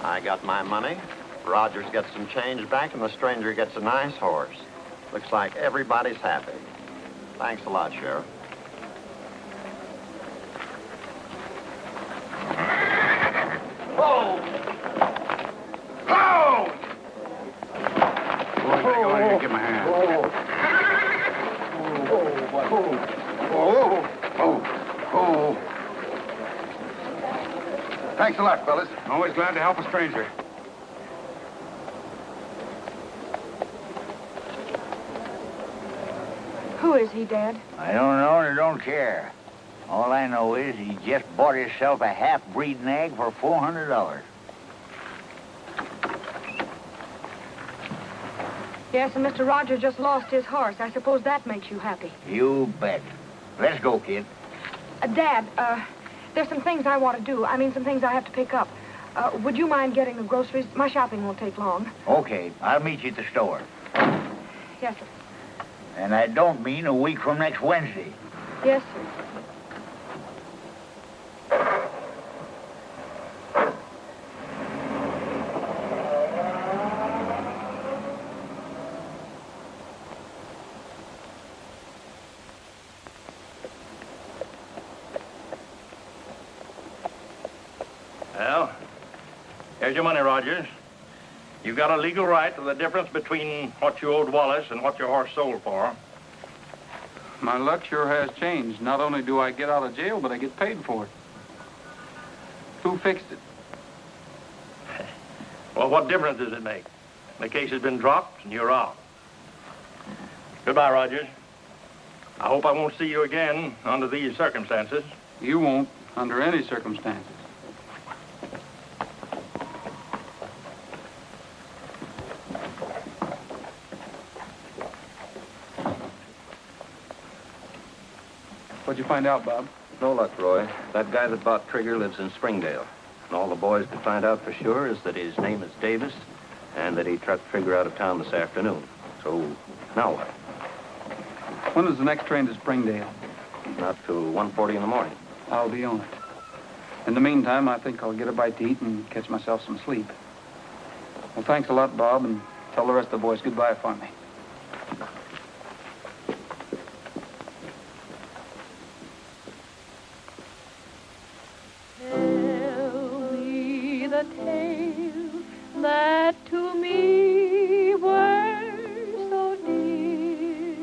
[SPEAKER 11] I got my money. Rogers gets some change back, and the stranger gets a nice horse. Looks like everybody's happy. Thanks a lot, Sheriff.
[SPEAKER 2] Whoa! Whoa! Boys, go in here and give him a hand. Oh. Thanks a lot, fellas. Always glad to help a stranger.
[SPEAKER 3] Who is he, Dad?
[SPEAKER 15] I don't know and I don't care. All I know is he just bought himself a half-breed nag for $400.
[SPEAKER 3] Yes, and Mr. Roger just lost his horse. I suppose that makes you happy.
[SPEAKER 15] You bet. Let's go, kid.
[SPEAKER 3] Dad, there's some things I want to do. I mean, some things I have to pick up. Would you mind getting the groceries? My shopping won't take long.
[SPEAKER 15] Okay, I'll meet you at the store.
[SPEAKER 3] Yes, sir.
[SPEAKER 15] And I don't mean a week from next Wednesday.
[SPEAKER 3] Yes, sir.
[SPEAKER 10] Well, here's your money, Rogers. You got a legal right to the difference between what you owed Wallace and what your horse sold for.
[SPEAKER 12] My luck sure has changed. Not only do I get out of jail, but I get paid for it. Who fixed it?
[SPEAKER 10] Well, what difference does it make? The case has been dropped and you're out. Goodbye, Rogers. I hope I won't see you again under these circumstances.
[SPEAKER 12] You won't, under any circumstances. What'd you find out, Bob?
[SPEAKER 5] No luck, Roy. That guy that bought Trigger lives in Springdale. And all the boys could find out for sure is that his name is Davis and that he trucked Trigger out of town this afternoon. So, now what?
[SPEAKER 12] When is the next train to Springdale?
[SPEAKER 5] Not till 1:40 in the morning.
[SPEAKER 12] I'll be on it.
[SPEAKER 13] In the meantime, I think I'll get a bite to eat and catch myself some sleep. Well, thanks a lot, Bob, and tell the rest of the boys goodbye for me.
[SPEAKER 7] Tell me the tales that to me were so dear,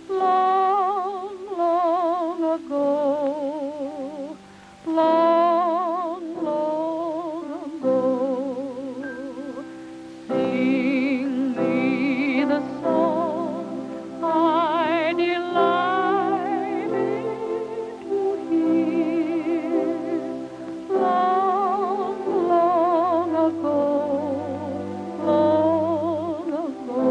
[SPEAKER 7] long, long ago, long, long ago. Sing me the song I delighted to hear, long, long ago, long ago.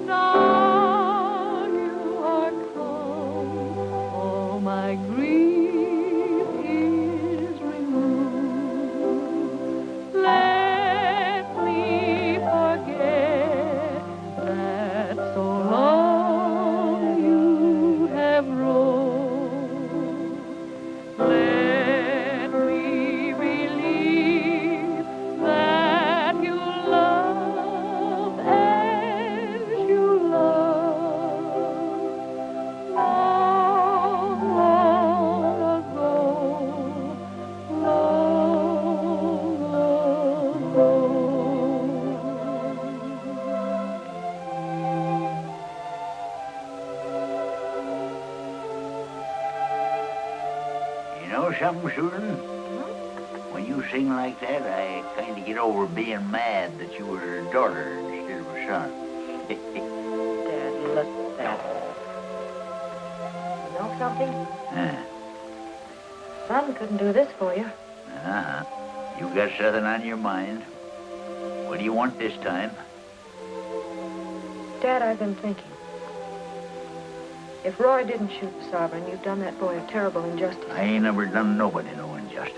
[SPEAKER 7] Now you are come, all my grief is removed. Let me forget that so long you have roamed. Let me believe that you love as you love long, long ago, long ago.
[SPEAKER 15] You know something, Susan? When you sing like that, I kind of get over being mad that you were a daughter instead of a son.
[SPEAKER 3] Dad, look at that. You know something? Son couldn't do this for you.
[SPEAKER 15] Uh-huh. You got something on your mind. What do you want this time?
[SPEAKER 3] Dad, I've been thinking. If Roy didn't shoot the Sovereign, you've done that boy a terrible injustice.
[SPEAKER 15] I ain't never done nobody no injustice.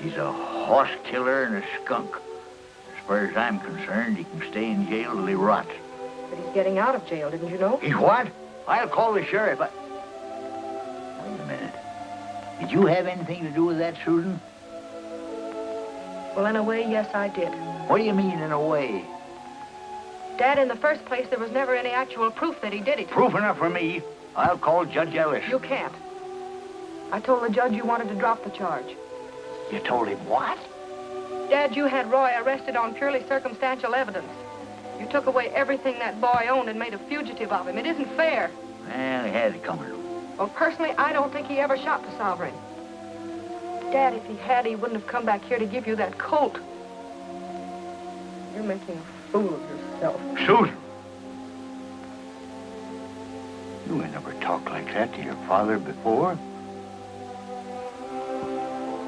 [SPEAKER 15] He's a horse killer and a skunk. As far as I'm concerned, he can stay in jail till he rots.
[SPEAKER 3] But he's getting out of jail, didn't you know?
[SPEAKER 15] He's what? I'll call the sheriff. Wait a minute. Did you have anything to do with that, Susan?
[SPEAKER 3] Well, in a way, yes, I did.
[SPEAKER 15] What do you mean, in a way?
[SPEAKER 3] Dad, in the first place, there was never any actual proof that he did it.
[SPEAKER 15] Proof enough for me. I'll call Judge Ellis.
[SPEAKER 3] You can't. I told the judge you wanted to drop the charge.
[SPEAKER 15] You told him what?
[SPEAKER 3] Dad, you had Roy arrested on purely circumstantial evidence. You took away everything that boy owned and made a fugitive of him. It isn't fair.
[SPEAKER 15] Well, he had it coming to him.
[SPEAKER 3] Well, personally, I don't think he ever shot the Sovereign. Dad, if he had, he wouldn't have come back here to give you that colt. You're making a fool of yourself.
[SPEAKER 15] Susan! You ain't never talked like that to your father before.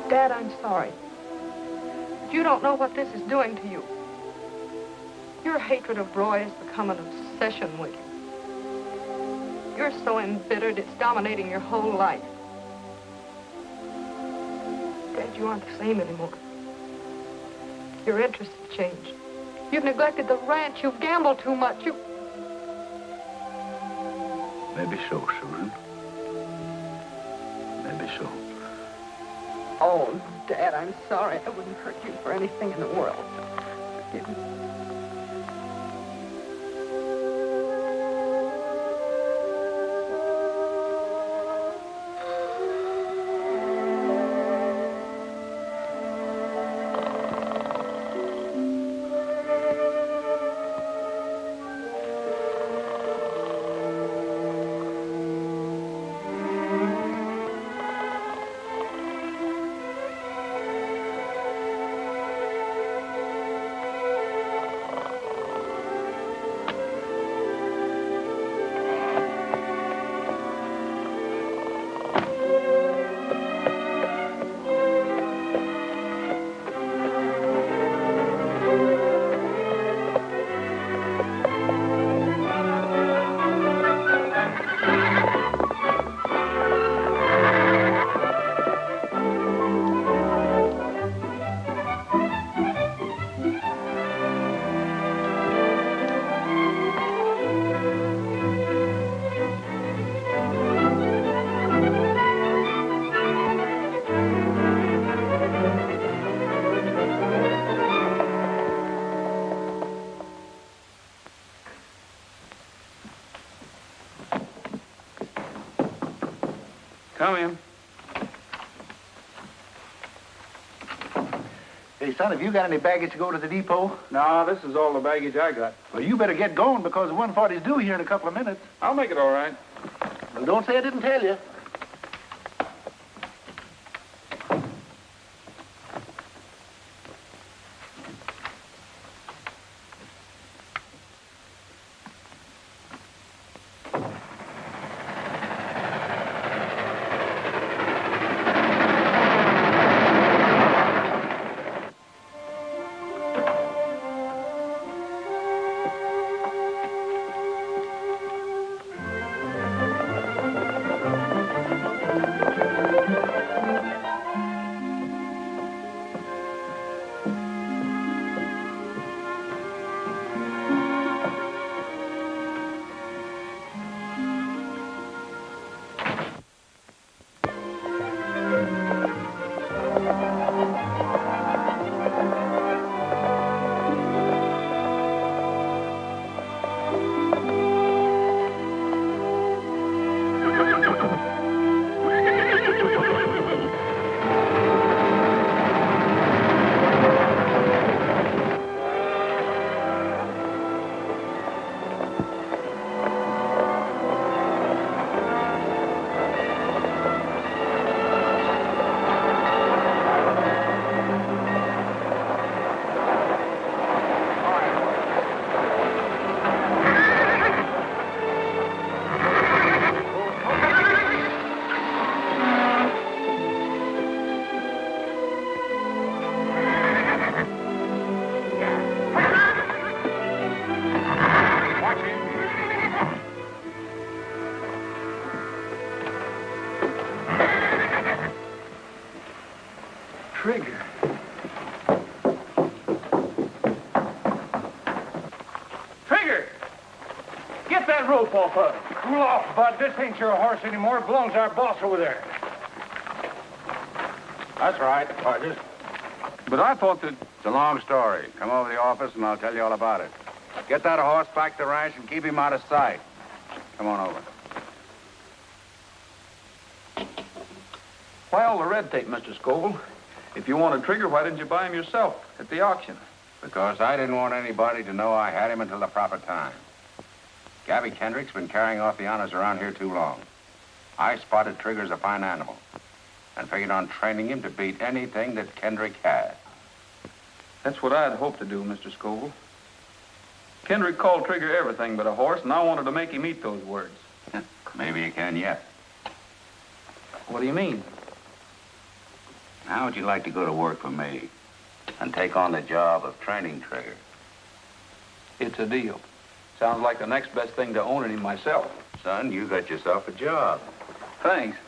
[SPEAKER 3] Dad, I'm sorry. But you don't know what this is doing to you. Your hatred of Roy has become an obsession with you. You're so embittered, it's dominating your whole life. Dad, you aren't the same anymore. Your interests have changed. You've neglected the ranch. You've gambled too much.
[SPEAKER 15] Maybe so, Susan. Maybe so.
[SPEAKER 3] Oh, Dad, I'm sorry. I wouldn't hurt you for anything in the world. Forgive me.
[SPEAKER 12] Come in.
[SPEAKER 16] Hey, son, have you got any baggage to go to the depot?
[SPEAKER 12] No, this is all the baggage I got.
[SPEAKER 16] Well, you better get going because the 140's due here in a couple of minutes.
[SPEAKER 12] I'll make it all right.
[SPEAKER 16] Well, don't say I didn't tell you.
[SPEAKER 12] Trigger. Trigger! Get that rope off of it.
[SPEAKER 2] Cool off, Bud. This ain't your horse anymore. It belongs to our boss over there. That's right, Rogers.
[SPEAKER 12] But I thought that...
[SPEAKER 2] It's a long story. Come over to the office and I'll tell you all about it. Get that horse back to the ranch and keep him out of sight. Come on over.
[SPEAKER 12] Why all the red tape, Mr. Scoville? If you want a Trigger, why didn't you buy him yourself at the auction?
[SPEAKER 2] Because I didn't want anybody to know I had him until the proper time. Gabby Kendrick's been carrying off the honors around here too long. I spotted Trigger as a fine animal and figured on training him to beat anything that Kendrick had.
[SPEAKER 12] That's what I'd hoped to do, Mr. Scoville. Kendrick called Trigger everything but a horse, and I wanted to make him eat those words.
[SPEAKER 2] Maybe you can yet.
[SPEAKER 12] What do you mean?
[SPEAKER 2] How would you like to go to work for me and take on the job of training Trigger?
[SPEAKER 12] It's a deal. Sounds like the next best thing to owning him myself.
[SPEAKER 2] Son, you got yourself a job.
[SPEAKER 12] Thanks.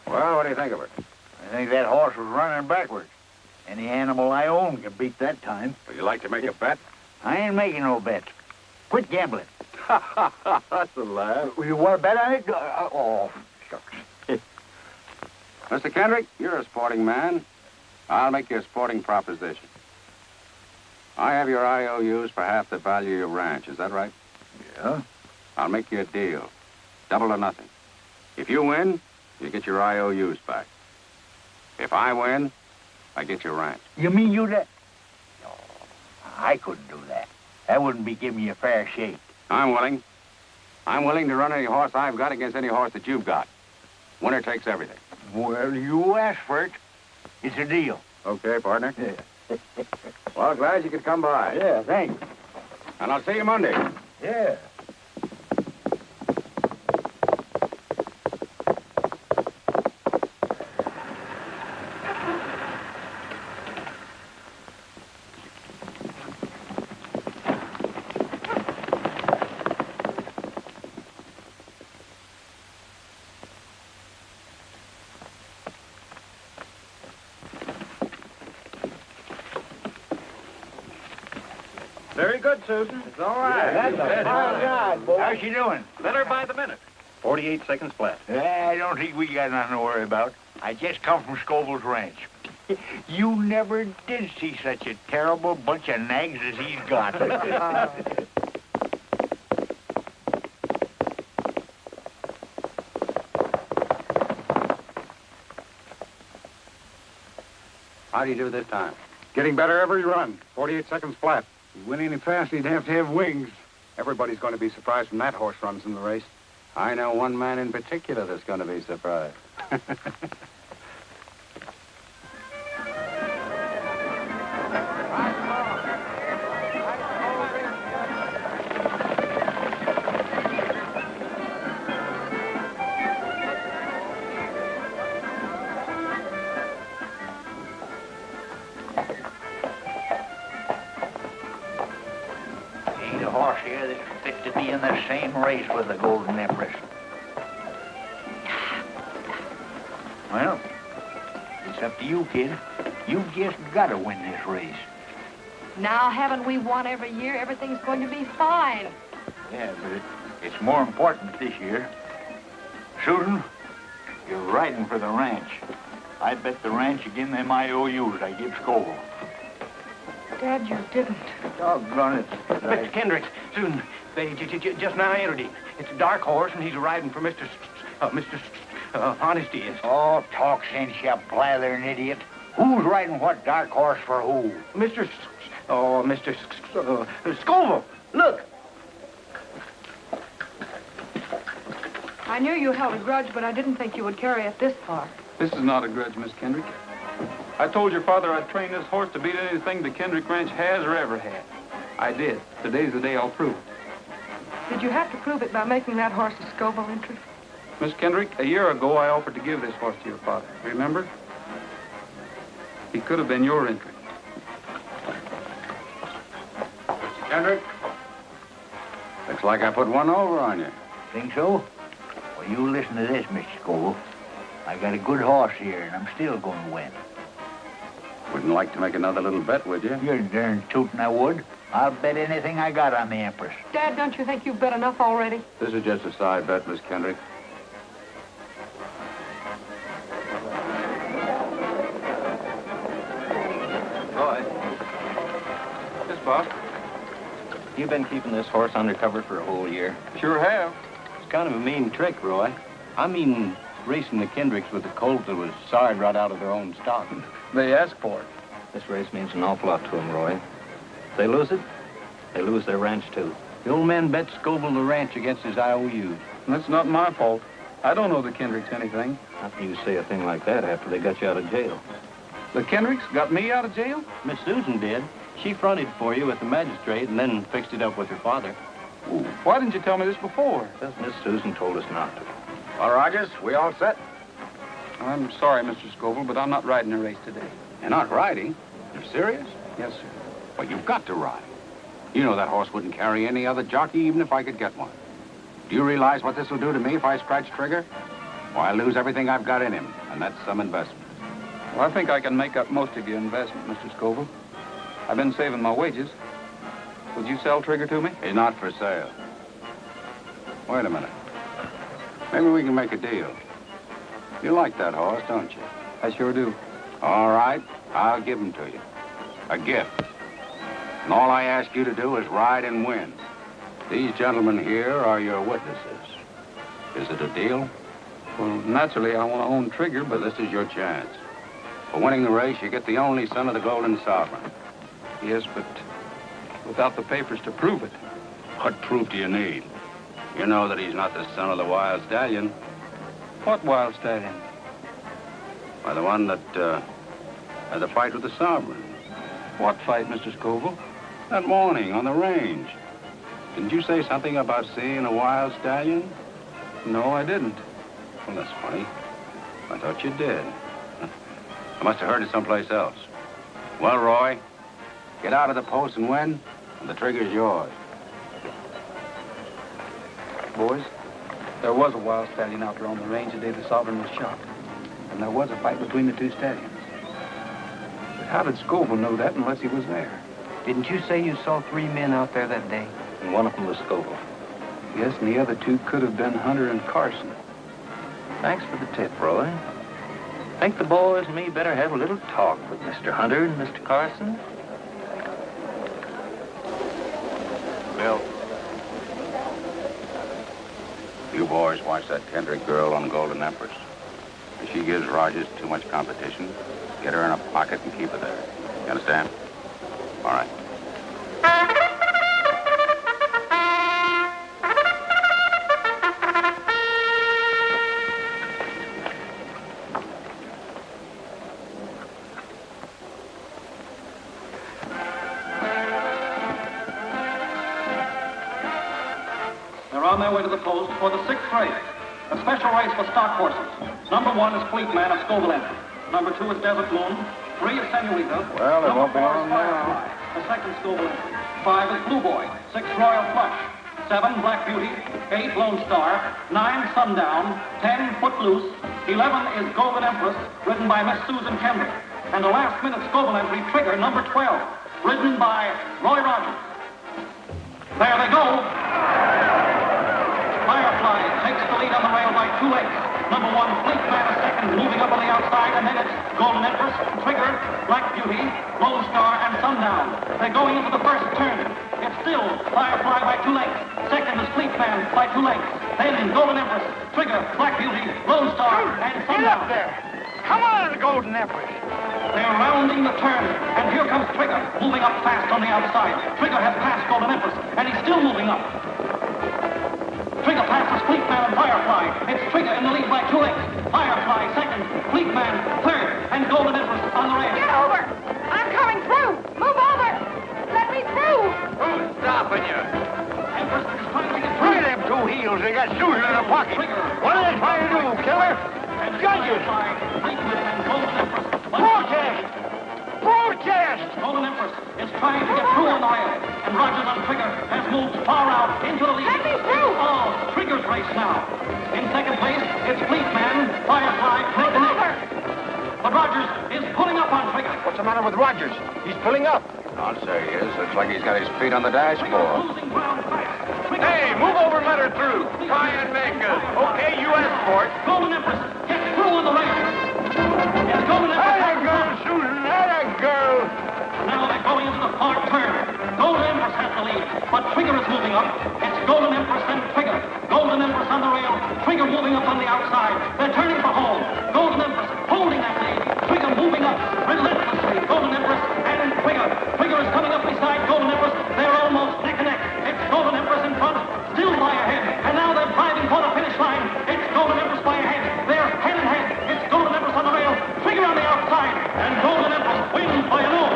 [SPEAKER 2] Well, what do you think of her?
[SPEAKER 15] I think that horse was running backwards. Any animal I own can beat that time.
[SPEAKER 2] Would you like to make a bet?
[SPEAKER 15] I ain't making no bets. Quit gambling.
[SPEAKER 2] That's a laugh.
[SPEAKER 15] You want to bet on it? Oh, shucks.
[SPEAKER 2] Mr. Kendrick, you're a sporting man. I'll make you a sporting proposition. I have your IOUs for half the value of your ranch. Is that right?
[SPEAKER 15] Yeah.
[SPEAKER 2] I'll make you a deal. Double or nothing. If you win, you get your IOUs back. If I win, I get your ranch.
[SPEAKER 15] You mean you let... No, I couldn't do that. That wouldn't be giving you a fair shake.
[SPEAKER 2] I'm willing. I'm willing to run any horse I've got against any horse that you've got. Winner takes everything.
[SPEAKER 15] Well, you asked for it. It's a deal.
[SPEAKER 2] Okay, partner.
[SPEAKER 15] Yeah.
[SPEAKER 2] Well, glad you could come by.
[SPEAKER 15] Yeah, thanks.
[SPEAKER 2] And I'll see you Monday.
[SPEAKER 15] Yeah.
[SPEAKER 8] Very good, Susan. It's all right.
[SPEAKER 15] That's a fine job, boy. How's she doing?
[SPEAKER 8] Better by the minute.
[SPEAKER 5] 48 seconds flat.
[SPEAKER 15] I don't think we got nothing to worry about. I just come from Scoville's ranch. You never did see such a terrible bunch of nags as he's got.
[SPEAKER 2] How do you do this time? Getting better every run. 48 seconds flat. If you win any fast, he'd have to have wings. Everybody's going to be surprised when that horse runs in the race. I know one man in particular that's going to be surprised.
[SPEAKER 15] Ain't a horse here that's fit to be in the same race with the Golden Empress. Well, it's up to you, kid. You've just got to win this race.
[SPEAKER 3] Now, haven't we won every year? Everything's going to be fine.
[SPEAKER 15] Yeah, but it's more important this year. Susan, you're riding for the ranch. I bet the ranch again them IOUs I give Scoville.
[SPEAKER 3] Dad, you didn't.
[SPEAKER 15] Doggone it.
[SPEAKER 12] Mr. Kendricks, Susan, they just now entered him. It's a dark horse, and he's riding for Mr. Honesty is.
[SPEAKER 15] Oh, talk sense, you blathering idiot. Who's riding what dark horse for who?
[SPEAKER 12] Mr. Scoville, look.
[SPEAKER 3] I knew you held a grudge, but I didn't think you would carry it this far.
[SPEAKER 12] This is not a grudge, Miss Kendrick. I told your father I'd train this horse to beat anything the Kendrick Ranch has or ever had. I did. Today's the day I'll prove it.
[SPEAKER 3] Did you have to prove it by making that horse a Scoville entry?
[SPEAKER 12] Miss Kendrick, a year ago I offered to give this horse to your father. Remember? He could have been your entry.
[SPEAKER 2] Mr. Kendrick, looks like I put one over on you.
[SPEAKER 15] Think so? Well, you listen to this, Mr. Scoville. I got a good horse here, and I'm still going to win.
[SPEAKER 2] Wouldn't like to make another little bet, would you?
[SPEAKER 15] You're darn tootin' I would. I'll bet anything I got on the Empress.
[SPEAKER 3] Dad, don't you think you've bet enough already?
[SPEAKER 2] This is just a side bet, Miss Kendrick.
[SPEAKER 5] Roy.
[SPEAKER 12] Yes, boss.
[SPEAKER 5] You've been keeping this horse undercover for a whole year.
[SPEAKER 12] Sure have.
[SPEAKER 5] It's kind of a mean trick, Roy. I mean, racing the Kendricks with the colt that was sawed right out of their own stock.
[SPEAKER 12] They asked for it.
[SPEAKER 5] This race means an awful lot to them, Roy. If they lose it, they lose their ranch, too. The old man bet Scoville the ranch against his IOUs.
[SPEAKER 12] That's not my fault. I don't know the Kendricks anything.
[SPEAKER 5] How can you say a thing like that after they got you out of jail?
[SPEAKER 12] The Kendricks got me out of jail?
[SPEAKER 5] Miss Susan did. She fronted for you with the magistrate and then fixed it up with her father.
[SPEAKER 12] Ooh, why didn't you tell me this before?
[SPEAKER 5] Because Miss Susan told us not to.
[SPEAKER 2] Well, Rogers, we all set?
[SPEAKER 12] I'm sorry, Mr. Scoville, but I'm not riding a race today.
[SPEAKER 2] You're not riding? You're serious?
[SPEAKER 12] Yes, sir.
[SPEAKER 2] Well, you've got to ride. You know that horse wouldn't carry any other jockey, even if I could get one. Do you realize what this will do to me if I scratch trigger? Well, I lose everything I've got in him, and that's some investment.
[SPEAKER 12] Well, I think I can make up most of your investment, Mr. Scoville. I've been saving my wages. Would you sell Trigger to me?
[SPEAKER 2] He's not for sale. Wait a minute. Maybe we can make a deal. You like that horse, don't you?
[SPEAKER 12] I sure do.
[SPEAKER 2] All right, I'll give him to you. A gift. And all I ask you to do is ride and win. These gentlemen here are your witnesses. Is it a deal?
[SPEAKER 12] Well, naturally, I want to own Trigger,
[SPEAKER 2] But
[SPEAKER 12] but
[SPEAKER 2] this is your chance. For winning the race, you get the only son of the Golden Sovereign.
[SPEAKER 12] yes, but without the papers to prove it.
[SPEAKER 2] What proof do you need? You know that he's not the son of the Wild Stallion.
[SPEAKER 12] What wild stallion?
[SPEAKER 2] Why, the one that had the fight with the Sovereign.
[SPEAKER 12] What fight, Mr. Scoville?
[SPEAKER 2] That morning on the range. Didn't you say something about seeing a Wild Stallion?
[SPEAKER 12] No, I didn't.
[SPEAKER 2] Well, that's funny. I thought you did. I must have heard it someplace else. Well, Roy, get out of the post and win, and the trigger's yours.
[SPEAKER 12] Boys, there was a wild stallion out there on the range the day the Sovereign was shot. And there was a fight between the two stallions. But how did Scoville know that unless he was there?
[SPEAKER 5] Didn't you say you saw 3 men out there that day? And one of them was Scoville.
[SPEAKER 12] Yes, and the other 2 could have been Hunter and Carson.
[SPEAKER 5] Thanks for the tip, Roy. Think the boys and me better have a little talk with Mr. Hunter and Mr. Carson?
[SPEAKER 2] Bill. You boys watch that Kendrick girl on Golden Empress. If she gives Rogers too much competition, get her in a pocket and keep her there. You understand? All right.
[SPEAKER 17] They're on their way to the post for the 6th race. A special race for stock horses. Number 1 is Fleet Man of Scoville Entry. Number 2 is Desert Moon. 3 is Senorita.
[SPEAKER 2] Well, it won't be
[SPEAKER 17] Number 4
[SPEAKER 2] long
[SPEAKER 17] is
[SPEAKER 2] now.
[SPEAKER 17] Firefly, the 2nd Scoville Entry. 5 is Blue Boy. 6 Royal Flush. 7 Black Beauty. 8 Lone Star. 9 Sundown. 10 Footloose. 11 is Golden Empress, ridden by Miss Susan Kendrick. And the last-minute Scoville Entry, Trigger, number 12, ridden by Roy Rogers. There they go. Firefly takes the lead on the rail by 2 lengths. Number 1, Fleet Man is second, moving up on the outside, and then it's Golden Empress, Trigger, Black Beauty, Lone Star, and Sundown. They're going into the first turn. It's still Firefly by 2 lengths. Second is Fleet Man by 2 lengths. Then Golden Empress, Trigger, Black Beauty, Lone Star, and Sundown.
[SPEAKER 4] Get up there! Come on, Golden Empress!
[SPEAKER 17] They're rounding the turn, and here comes Trigger, moving up fast on the outside. Trigger has passed Golden Empress, and he's still moving up. Trigger passes Fleet Man and Firefly. It's Trigger in the lead by 2 lengths. Firefly second, Fleet Man third, and Golden Empress on the rail.
[SPEAKER 3] Get over! I'm coming through! Move over! Let me through!
[SPEAKER 4] Who's stopping you?
[SPEAKER 17] Empress is trying to get
[SPEAKER 4] Try
[SPEAKER 17] through.
[SPEAKER 4] them 2 heels. They got Susan in a pocket. What are they trying to do, killer? Judges!
[SPEAKER 17] Fleet Man and Golden Empress.
[SPEAKER 4] Protest! Protest!
[SPEAKER 17] Golden Empress is trying to get through on the rail, and Rogers on Trigger has moved far out into the lead.
[SPEAKER 3] Let me through!
[SPEAKER 17] Oh, Trigger's race now. In second place, it's Fleet Man, Firefly, neck to neck. But Rogers is pulling up on Trigger.
[SPEAKER 4] What's the matter with Rogers? He's pulling up.
[SPEAKER 2] I'll say he is. Looks like he's got his feet on the dashboard.
[SPEAKER 17] Losing ground fast.
[SPEAKER 4] Hey, move over and let her through. Try and make us. Okay, you asked for it.
[SPEAKER 17] Golden Empress gets through on the rail. It's Golden Empress.
[SPEAKER 4] Atta girl, Susan. Atta girl.
[SPEAKER 17] Now they're going into the far turn. Golden Empress has the lead, but Trigger is moving up. It's Golden Empress and Trigger. Golden Empress on the rail. Trigger moving up on the outside. They're turning for home. Golden Empress holding that lead. Trigger moving up relentlessly. Golden Empress and Trigger. Trigger is coming up beside Golden Empress. They're almost neck and neck. It's Golden Empress in front, still by ahead. And now they're driving for the finish line. It's Golden Empress by ahead. They're head and head. It's Golden Empress on the rail. Trigger on the outside. And Golden Empress wins by an oar.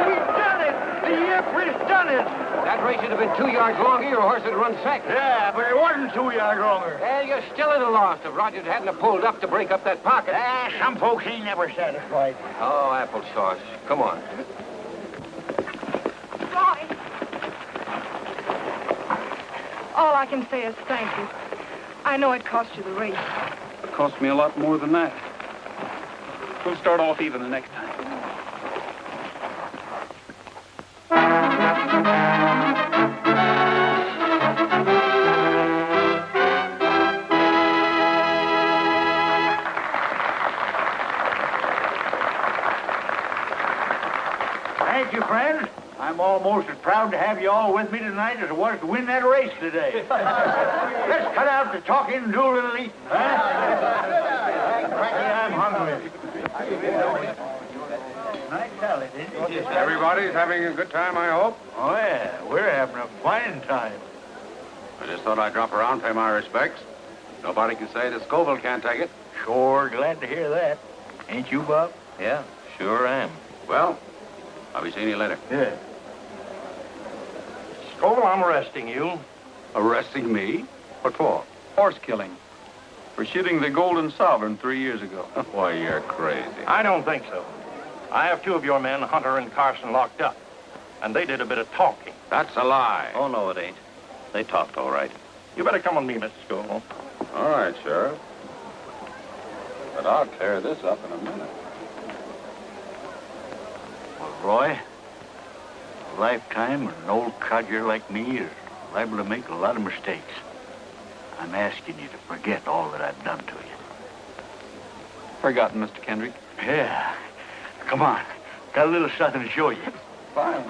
[SPEAKER 4] We've done it. The Empress done it.
[SPEAKER 10] That race would have been 2 yards longer, your horse would have run second.
[SPEAKER 4] Yeah, but it wasn't 2 yards longer.
[SPEAKER 10] Well, you're still at a loss if Rogers hadn't have pulled up to break up that pocket.
[SPEAKER 4] Some folks ain't never satisfied.
[SPEAKER 10] Oh, applesauce. Come on.
[SPEAKER 3] Roy! All I can say is thank you. I know it cost you the race.
[SPEAKER 12] It cost me a lot more than that. We'll start off even the next time.
[SPEAKER 15] almost as proud to have you all with me tonight as I was to win that race today. Let's cut out the talking and do a little eating, huh? I'm hungry. Nice salad, isn't it?
[SPEAKER 2] Everybody's having a good time, I hope?
[SPEAKER 15] Oh, yeah. We're having a fine time.
[SPEAKER 2] I just thought I'd drop around, pay my respects. Nobody can say that Scoville can't take it.
[SPEAKER 15] Sure glad to hear that. Ain't you, Bob?
[SPEAKER 5] Yeah, sure am.
[SPEAKER 2] Well, I'll be seeing you later.
[SPEAKER 15] Yeah.
[SPEAKER 8] Scoville, I'm arresting you.
[SPEAKER 2] Arresting me? What for?
[SPEAKER 9] Horse killing. For shooting the Golden Sovereign 3 years ago.
[SPEAKER 2] Why, you're crazy.
[SPEAKER 8] I don't think so. I have two of your men, Hunter and Carson, locked up. And they did a bit of talking.
[SPEAKER 2] That's a lie.
[SPEAKER 5] Oh, no, it ain't. They talked all right.
[SPEAKER 8] You better come with me, Mr. Scoville.
[SPEAKER 2] All right, Sheriff. But I'll tear this up in a minute.
[SPEAKER 15] Well, Roy, a lifetime and an old codger like me is liable to make a lot of mistakes. I'm asking you to forget all that I've done to you.
[SPEAKER 9] Forgotten, Mr. Kendrick.
[SPEAKER 15] Yeah. Come on. Got a little something to show you.
[SPEAKER 9] Fine.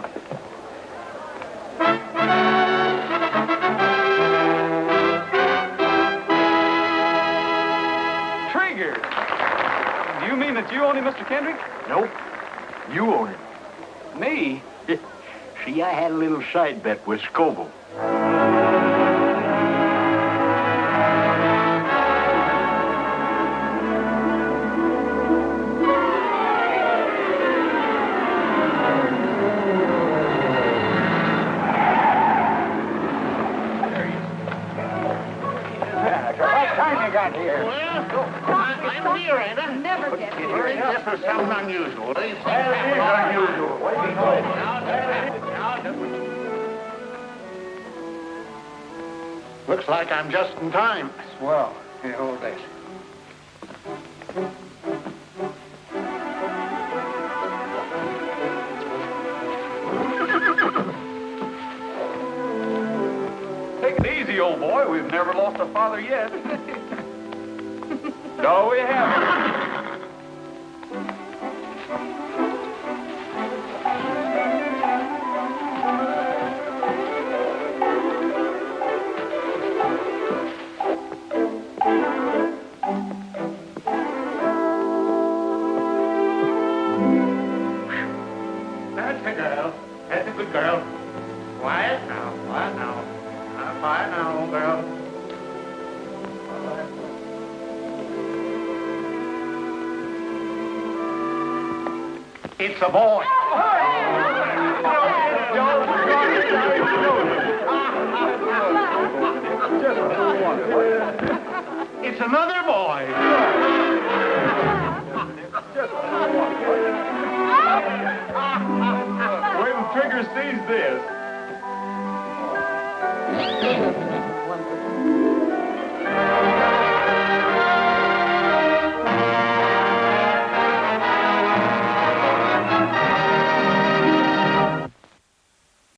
[SPEAKER 9] Trigger! Do you mean that you own him, Mr. Kendrick?
[SPEAKER 15] Nope. You own him.
[SPEAKER 9] Me?
[SPEAKER 15] See, I had a little side bet with Scoville.
[SPEAKER 3] I'm here, ain't I? Never get here.
[SPEAKER 8] This is something unusual. Looks like I'm just in time.
[SPEAKER 13] Well, here, hold this.
[SPEAKER 9] Take it easy, old boy. We've never lost a father yet. No, we haven't.
[SPEAKER 8] That's a girl. That's a good girl. Quiet now, quiet now. Quiet now, old girl. It's a boy. It's another boy.
[SPEAKER 9] Wait till Trigger sees this.